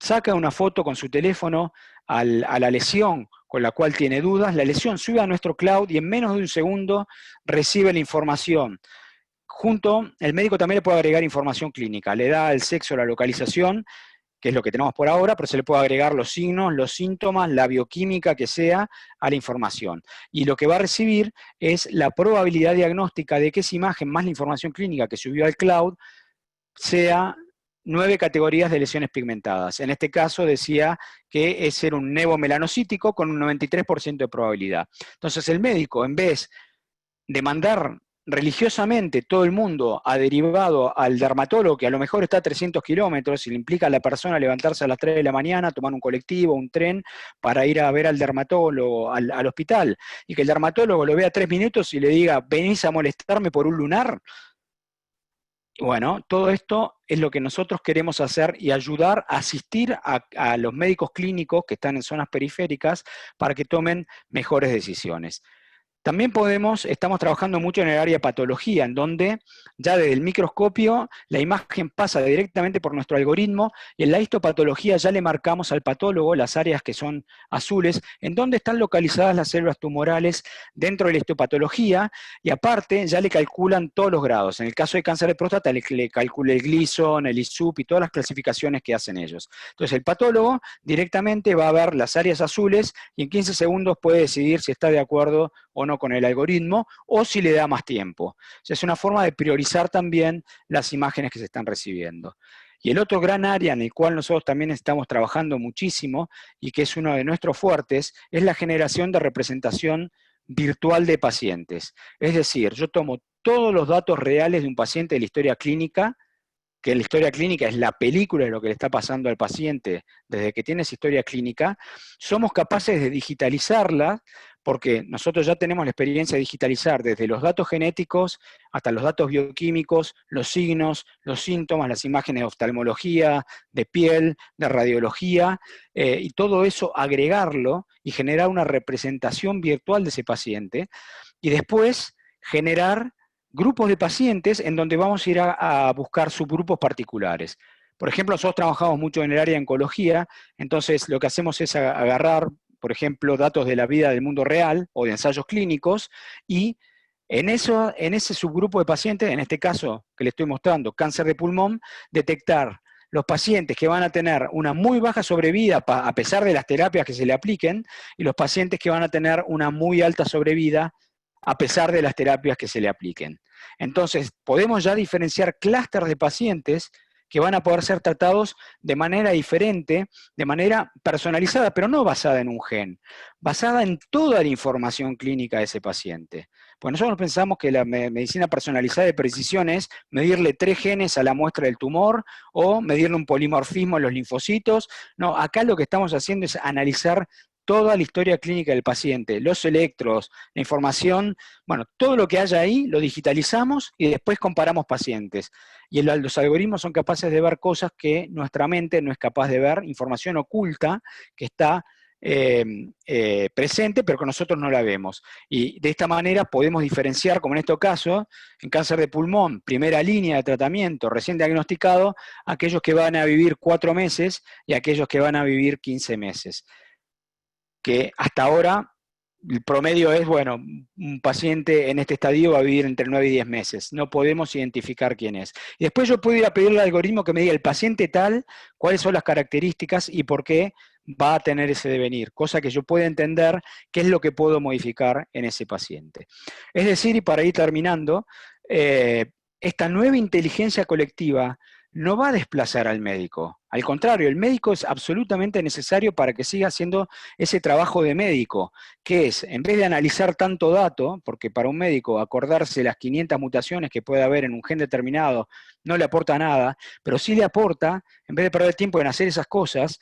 saca una foto con su teléfono a la lesión con la cual tiene dudas, la lesión sube a nuestro cloud y en menos de un segundo recibe la información. El médico también le puede agregar información clínica, le da el sexo, la localización, que es lo que tenemos por ahora, pero se le puede agregar los signos, los síntomas, la bioquímica que sea a la información. Y lo que va a recibir es la probabilidad diagnóstica de que esa imagen más la información clínica que subió al cloud sea 9 categorías de lesiones pigmentadas. En este caso decía que es ser un nevomelanocítico con un 93% de probabilidad. Entonces el médico, en vez de mandar religiosamente todo el mundo ha derivado al dermatólogo, que a lo mejor está a 300 kilómetros, y le implica a la persona levantarse a las 3 de la mañana, tomar un colectivo, un tren, para ir a ver al dermatólogo, al hospital, y que el dermatólogo lo vea 3 minutos y le diga, venís a molestarme por un lunar. Bueno, todo esto es lo que nosotros queremos hacer y ayudar a asistir a los médicos clínicos que están en zonas periféricas para que tomen mejores decisiones. También estamos trabajando mucho en el área de patología, en donde ya desde el microscopio la imagen pasa directamente por nuestro algoritmo y en la histopatología ya le marcamos al patólogo las áreas que son azules, en donde están localizadas las células tumorales dentro de la histopatología y aparte ya le calculan todos los grados. En el caso de cáncer de próstata le calcula el Gleason, el ISUP y todas las clasificaciones que hacen ellos. Entonces el patólogo directamente va a ver las áreas azules y en 15 segundos puede decidir si está de acuerdo o no con el algoritmo, o si le da más tiempo. O sea, es una forma de priorizar también las imágenes que se están recibiendo. Y el otro gran área en el cual nosotros también estamos trabajando muchísimo, y que es uno de nuestros fuertes, es la generación de representación virtual de pacientes. Es decir, yo tomo todos los datos reales de un paciente de la historia clínica, que la historia clínica es la película de lo que le está pasando al paciente desde que tiene esa historia clínica, somos capaces de digitalizarla, porque nosotros ya tenemos la experiencia de digitalizar desde los datos genéticos hasta los datos bioquímicos, los signos, los síntomas, las imágenes de oftalmología, de piel, de radiología, y todo eso agregarlo y generar una representación virtual de ese paciente. y después generar grupos de pacientes en donde vamos a ir a buscar subgrupos particulares. Por ejemplo, nosotros trabajamos mucho en el área de oncología, entonces lo que hacemos es agarrar, por ejemplo, datos de la vida del mundo real o de ensayos clínicos, y en ese subgrupo de pacientes, en este caso que le estoy mostrando, cáncer de pulmón, detectar los pacientes que van a tener una muy baja sobrevida a pesar de las terapias que se le apliquen, y los pacientes que van a tener una muy alta sobrevida a pesar de las terapias que se le apliquen. Entonces, podemos ya diferenciar clústeres de pacientes que van a poder ser tratados de manera diferente, de manera personalizada, pero no basada en un gen, basada en toda la información clínica de ese paciente. Pues nosotros pensamos que la medicina personalizada de precisión es medirle 3 genes a la muestra del tumor o medirle un polimorfismo en los linfocitos. No, acá lo que estamos haciendo es analizar toda la historia clínica del paciente, los electros, la información, bueno, todo lo que haya ahí lo digitalizamos y después comparamos pacientes. Y los algoritmos son capaces de ver cosas que nuestra mente no es capaz de ver, información oculta que está presente, pero que nosotros no la vemos. Y de esta manera podemos diferenciar, como en este caso, en cáncer de pulmón, primera línea de tratamiento, recién diagnosticado, aquellos que van a vivir 4 meses y aquellos que van a vivir 15 meses. Que hasta ahora el promedio es, bueno, un paciente en este estadio va a vivir entre 9 y 10 meses. No podemos identificar quién es. Y después yo puedo ir a pedirle al algoritmo que me diga el paciente tal, cuáles son las características y por qué va a tener ese devenir, cosa que yo pueda entender qué es lo que puedo modificar en ese paciente. Es decir, y para ir terminando, esta nueva inteligencia colectiva no va a desplazar al médico. Al contrario, el médico es absolutamente necesario para que siga haciendo ese trabajo de médico, que es, en vez de analizar tanto dato, porque para un médico acordarse las 500 mutaciones que puede haber en un gen determinado no le aporta nada, pero sí le aporta, en vez de perder tiempo en hacer esas cosas,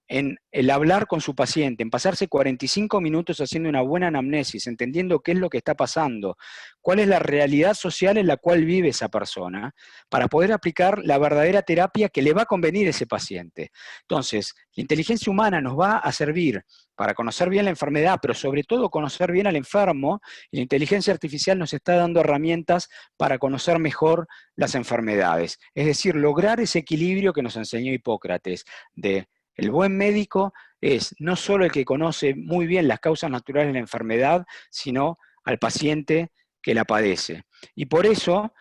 en el hablar con su paciente, en pasarse 45 minutos haciendo una buena anamnesis, entendiendo qué es lo que está pasando, cuál es la realidad social en la cual vive esa persona, para poder aplicar la verdadera terapia que le va a convenir a ese paciente. Entonces, la inteligencia humana nos va a servir para conocer bien la enfermedad, pero sobre todo conocer bien al enfermo, y la inteligencia artificial nos está dando herramientas para conocer mejor las enfermedades. Es decir, lograr ese equilibrio que nos enseñó Hipócrates, de el buen médico es no solo el que conoce muy bien las causas naturales de la enfermedad, sino al paciente que la padece. Y por eso,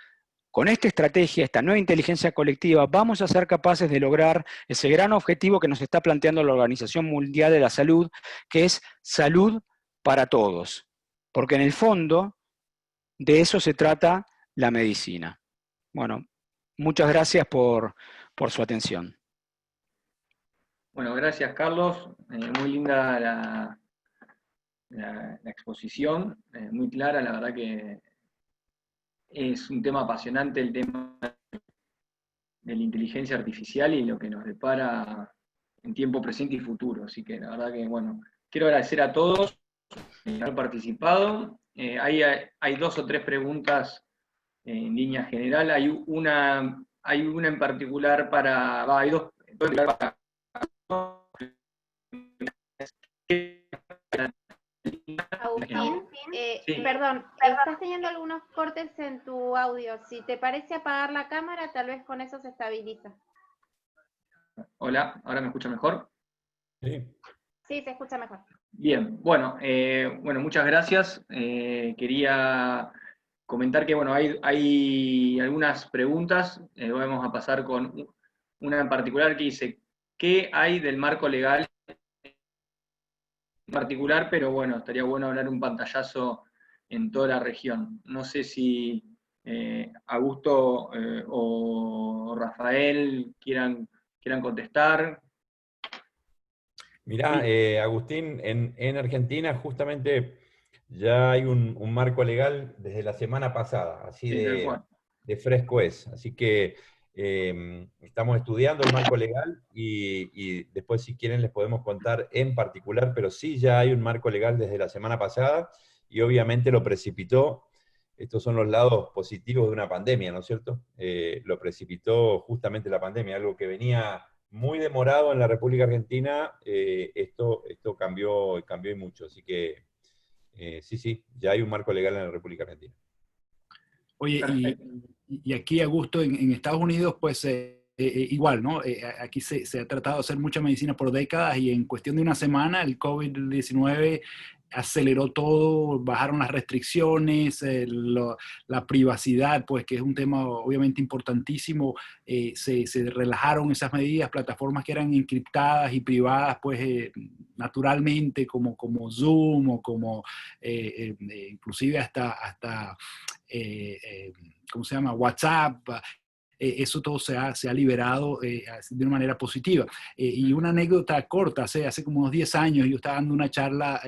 con esta estrategia, esta nueva inteligencia colectiva, vamos a ser capaces de lograr ese gran objetivo que nos está planteando la Organización Mundial de la Salud, que es salud para todos. Porque en el fondo, de eso se trata la medicina. Bueno, muchas gracias por su atención. Bueno, gracias Carlos, muy linda la exposición, muy clara, la verdad que es un tema apasionante el tema de la inteligencia artificial y lo que nos depara en tiempo presente y futuro, así que la verdad que, bueno, quiero agradecer a todos por haber participado. Hay 2 o 3 preguntas en línea general, hay una en particular hay 2 para Agustín, sí. Perdón, estás teniendo algunos cortes en tu audio. Si te parece apagar la cámara, tal vez con eso se estabiliza. Hola, ¿ahora me escucha mejor? Sí. Sí, se escucha mejor. Bien, bueno, muchas gracias. Quería comentar que bueno, hay algunas preguntas, vamos a pasar con una en particular que dice, ¿qué hay del marco legal en particular? Pero bueno, estaría bueno hablar un pantallazo en toda la región. No sé si Augusto o Rafael quieran contestar. Mirá, Agustín, en Argentina justamente ya hay un marco legal desde la semana pasada, así Sí, de fresco es. Así que estamos estudiando el marco legal y después si quieren les podemos contar en particular, pero sí ya hay un marco legal desde la semana pasada y obviamente lo precipitó. Estos son los lados positivos de una pandemia, ¿no es cierto? Lo precipitó justamente la pandemia, algo que venía muy demorado en la República Argentina, esto cambió y mucho, así que sí, ya hay un marco legal en la República Argentina. Oye, y aquí, Augusto, en Estados Unidos, pues igual, ¿no? Aquí se ha tratado de hacer mucha medicina por décadas y en cuestión de una semana el COVID-19 aceleró todo, bajaron las restricciones, la privacidad, pues que es un tema obviamente importantísimo, se relajaron esas medidas, plataformas que eran encriptadas y privadas, pues naturalmente, como Zoom o como inclusive hasta ¿cómo se llama? WhatsApp. Eso todo se ha liberado de una manera positiva. Y una anécdota corta, hace como unos 10 años yo estaba dando una charla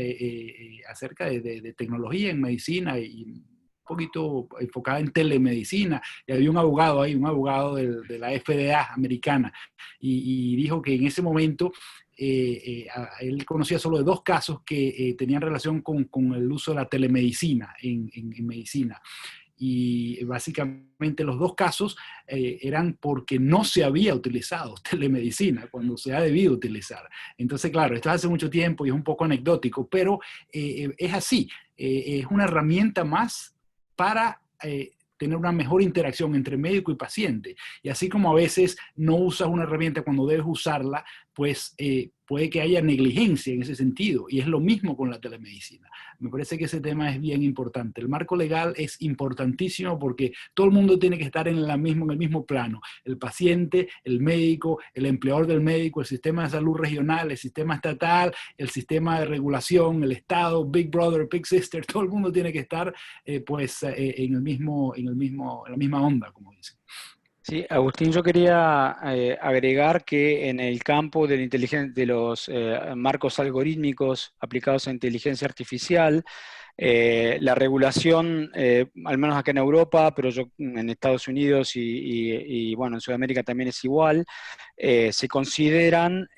acerca de tecnología en medicina y un poquito enfocada en telemedicina, y había un abogado ahí, un abogado de la FDA americana, y dijo que en ese momento él conocía solo de 2 casos que tenían relación con el uso de la telemedicina en medicina. Y básicamente los 2 casos eran porque no se había utilizado telemedicina cuando se ha debido utilizar. Entonces, claro, esto hace mucho tiempo y es un poco anecdótico, pero es así, es una herramienta más para tener una mejor interacción entre médico y paciente. Y así como a veces no usas una herramienta cuando debes usarla, pues puede que haya negligencia en ese sentido. Y es lo mismo con la telemedicina. Me parece que ese tema es bien importante. El marco legal es importantísimo porque todo el mundo tiene que estar en el mismo plano. El paciente, el médico, el empleador del médico, el sistema de salud regional, el sistema estatal, el sistema de regulación, el Estado, Big Brother, Big Sister, todo el mundo tiene que estar en la misma onda, como dicen. Sí, Agustín, yo quería agregar que en el campo de los marcos algorítmicos aplicados a inteligencia artificial, la regulación, al menos acá en Europa, pero yo en Estados Unidos y bueno, en Sudamérica también es igual, se consideran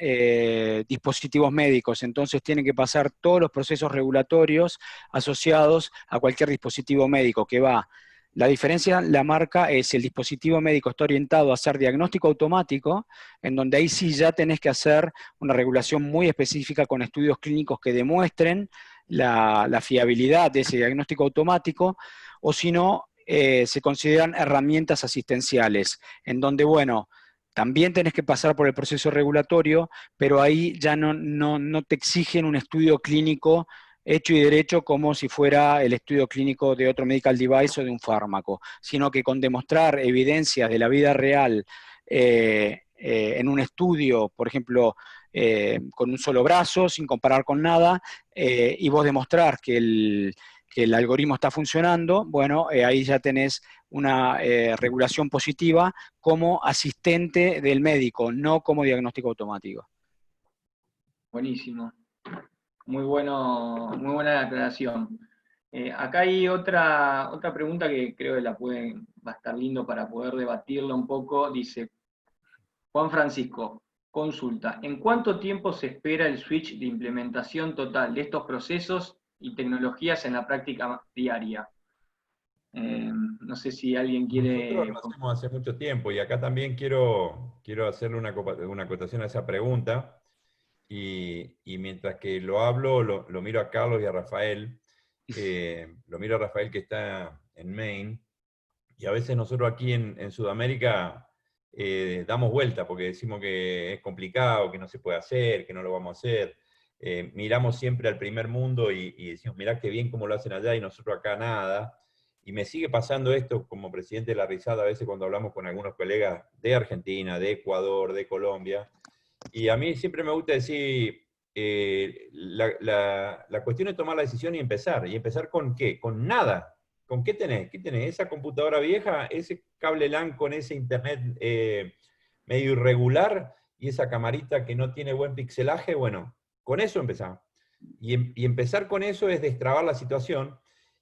dispositivos médicos, entonces tienen que pasar todos los procesos regulatorios asociados a cualquier dispositivo médico que va. La diferencia, la marca es el dispositivo médico está orientado a hacer diagnóstico automático, en donde ahí sí ya tenés que hacer una regulación muy específica con estudios clínicos que demuestren la fiabilidad de ese diagnóstico automático, o si no, se consideran herramientas asistenciales, en donde, bueno, también tenés que pasar por el proceso regulatorio, pero ahí ya no te exigen un estudio clínico hecho y derecho como si fuera el estudio clínico de otro medical device o de un fármaco, sino que con demostrar evidencias de la vida real en un estudio, por ejemplo, con un solo brazo, sin comparar con nada, y vos demostrar que el algoritmo está funcionando, bueno, ahí ya tenés una regulación positiva como asistente del médico, no como diagnóstico automático. Buenísimo. Muy buena aclaración. Acá hay otra pregunta que creo que va a estar lindo para poder debatirla un poco. Dice, Juan Francisco, consulta, ¿en cuánto tiempo se espera el switch de implementación total de estos procesos y tecnologías en la práctica diaria? No sé si alguien quiere... Nosotros lo hacemos hace mucho tiempo y acá también quiero hacerle una acotación a esa pregunta. Y mientras que lo hablo, lo miro a Carlos y a Rafael. Lo miro a Rafael que está en Maine. Y a veces nosotros aquí en Sudamérica damos vuelta porque decimos que es complicado, que no se puede hacer, que no lo vamos a hacer. Miramos siempre al primer mundo y decimos, mirá qué bien cómo lo hacen allá y nosotros acá nada. Y me sigue pasando esto como presidente de la Risada a veces cuando hablamos con algunos colegas de Argentina, de Ecuador, de Colombia. Y a mí siempre me gusta decir, la cuestión es tomar la decisión y empezar. ¿Y empezar con qué? Con nada. ¿Con qué tenés? ¿Qué tenés? Esa computadora vieja, ese cable LAN con ese internet medio irregular y esa camarita que no tiene buen pixelaje. Bueno, con eso empezar. Y empezar con eso es destrabar la situación.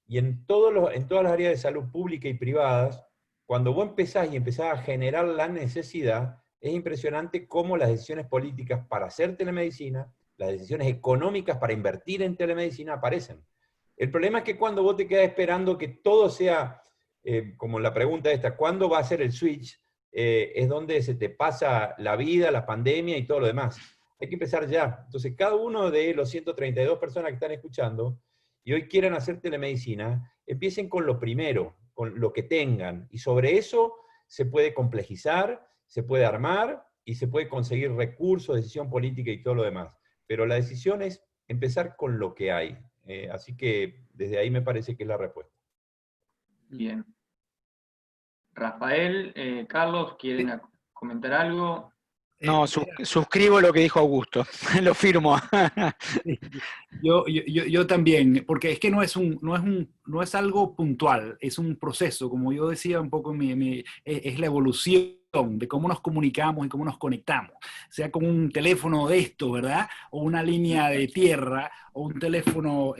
Y en todas las áreas de salud pública y privadas, cuando vos empezás a generar la necesidad, es impresionante cómo las decisiones políticas para hacer telemedicina, las decisiones económicas para invertir en telemedicina aparecen. El problema es que cuando vos te quedás esperando que todo sea, como la pregunta esta, ¿cuándo va a ser el switch? Es donde se te pasa la vida, la pandemia y todo lo demás. Hay que empezar ya. Entonces, cada uno de los 132 personas que están escuchando, y hoy quieran hacer telemedicina, empiecen con lo primero, con lo que tengan, y sobre eso se puede complejizar, se puede armar, y se puede conseguir recursos, decisión política y todo lo demás. Pero la decisión es empezar con lo que hay. Así que desde ahí me parece que es la respuesta. Bien. Rafael, Carlos, ¿quieren comentar algo? No, suscribo lo que dijo Augusto, lo firmo. Yo también, porque es que no es algo puntual, es un proceso, como yo decía un poco, es la evolución de cómo nos comunicamos y cómo nos conectamos, sea con un teléfono de esto, ¿verdad? O una línea de tierra, o un teléfono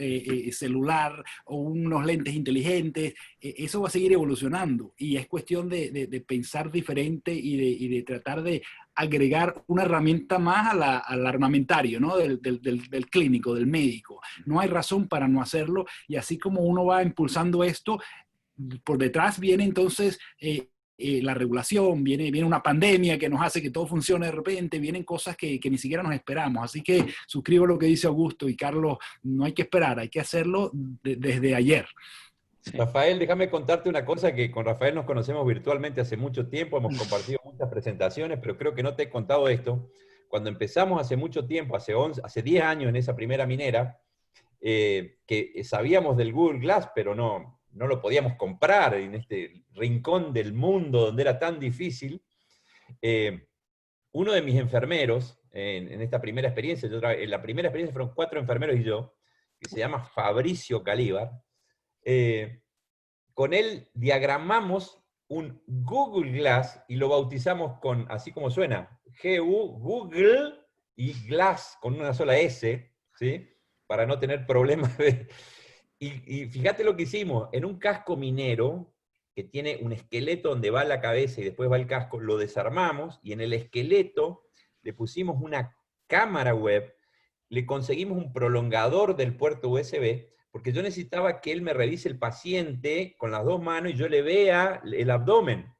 celular, o unos lentes inteligentes, eso va a seguir evolucionando, y es cuestión de pensar diferente y de tratar de agregar una herramienta más al armamentario, ¿no? del clínico, del médico. No hay razón para no hacerlo, y así como uno va impulsando esto, por detrás viene entonces la regulación, viene una pandemia que nos hace que todo funcione de repente, vienen cosas que ni siquiera nos esperamos. Así que suscribo lo que dice Augusto y Carlos, no hay que esperar, hay que hacerlo desde ayer. Sí. Rafael, déjame contarte una cosa, que con Rafael nos conocemos virtualmente hace mucho tiempo, hemos compartido muchas presentaciones, pero creo que no te he contado esto. Cuando empezamos hace mucho tiempo, hace 10 años en esa primera minera, que sabíamos del Google Glass, pero no lo podíamos comprar en este rincón del mundo donde era tan difícil. Uno de mis enfermeros, en esta primera experiencia, en la primera experiencia fueron 4 enfermeros y yo, que se llama Fabricio Calíbar, con él diagramamos un Google Glass y lo bautizamos con, así como suena, Google y Glass, con una sola S, ¿sí? Para no tener problemas de... Y fíjate lo que hicimos, en un casco minero, que tiene un esqueleto donde va la cabeza y después va el casco, lo desarmamos, y en el esqueleto le pusimos una cámara web, le conseguimos un prolongador del puerto USB, porque yo necesitaba que él me revise el paciente con las 2 manos y yo le vea el abdomen.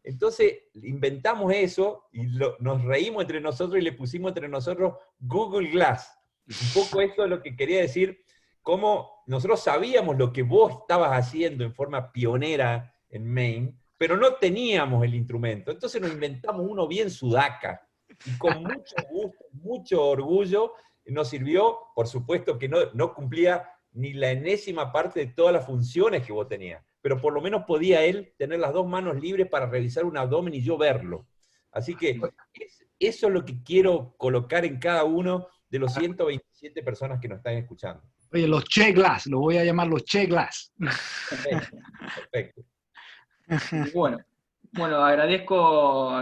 Entonces inventamos eso, y nos reímos entre nosotros y le pusimos entre nosotros Google Glass. Un poco esto es lo que quería decir, cómo nosotros sabíamos lo que vos estabas haciendo en forma pionera en Maine, pero no teníamos el instrumento. Entonces nos inventamos uno bien sudaca, y con mucho gusto, mucho orgullo, nos sirvió. Por supuesto que no cumplía ni la enésima parte de todas las funciones que vos tenías, pero por lo menos podía él tener las 2 manos libres para revisar un abdomen y yo verlo. Así que eso es lo que quiero colocar en cada uno de los 127 personas que nos están escuchando. Oye, los Che Glass, los voy a llamar los Che Glass. Perfecto. Bueno, agradezco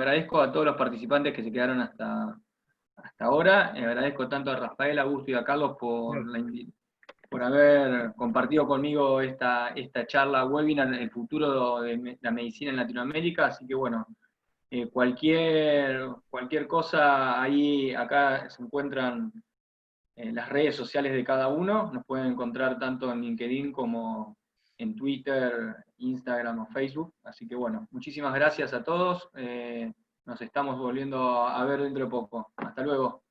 a todos los participantes que se quedaron hasta ahora. Agradezco tanto a Rafael, a Augusto y a Carlos por haber compartido conmigo esta charla webinar, el futuro de la medicina en Latinoamérica. Así que bueno, cualquier cosa, acá se encuentran las redes sociales de cada uno, nos pueden encontrar tanto en LinkedIn como en Twitter, Instagram o Facebook. Así que bueno, muchísimas gracias a todos, nos estamos volviendo a ver dentro de poco. Hasta luego.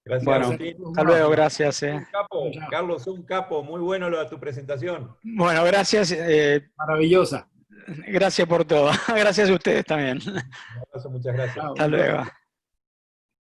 Gracias. Bueno, hasta luego, gracias. Un capo, Carlos, un capo, muy bueno lo de tu presentación. Bueno, gracias. Maravillosa. Gracias por todo. Gracias a ustedes también. Un abrazo, muchas gracias. Hasta luego.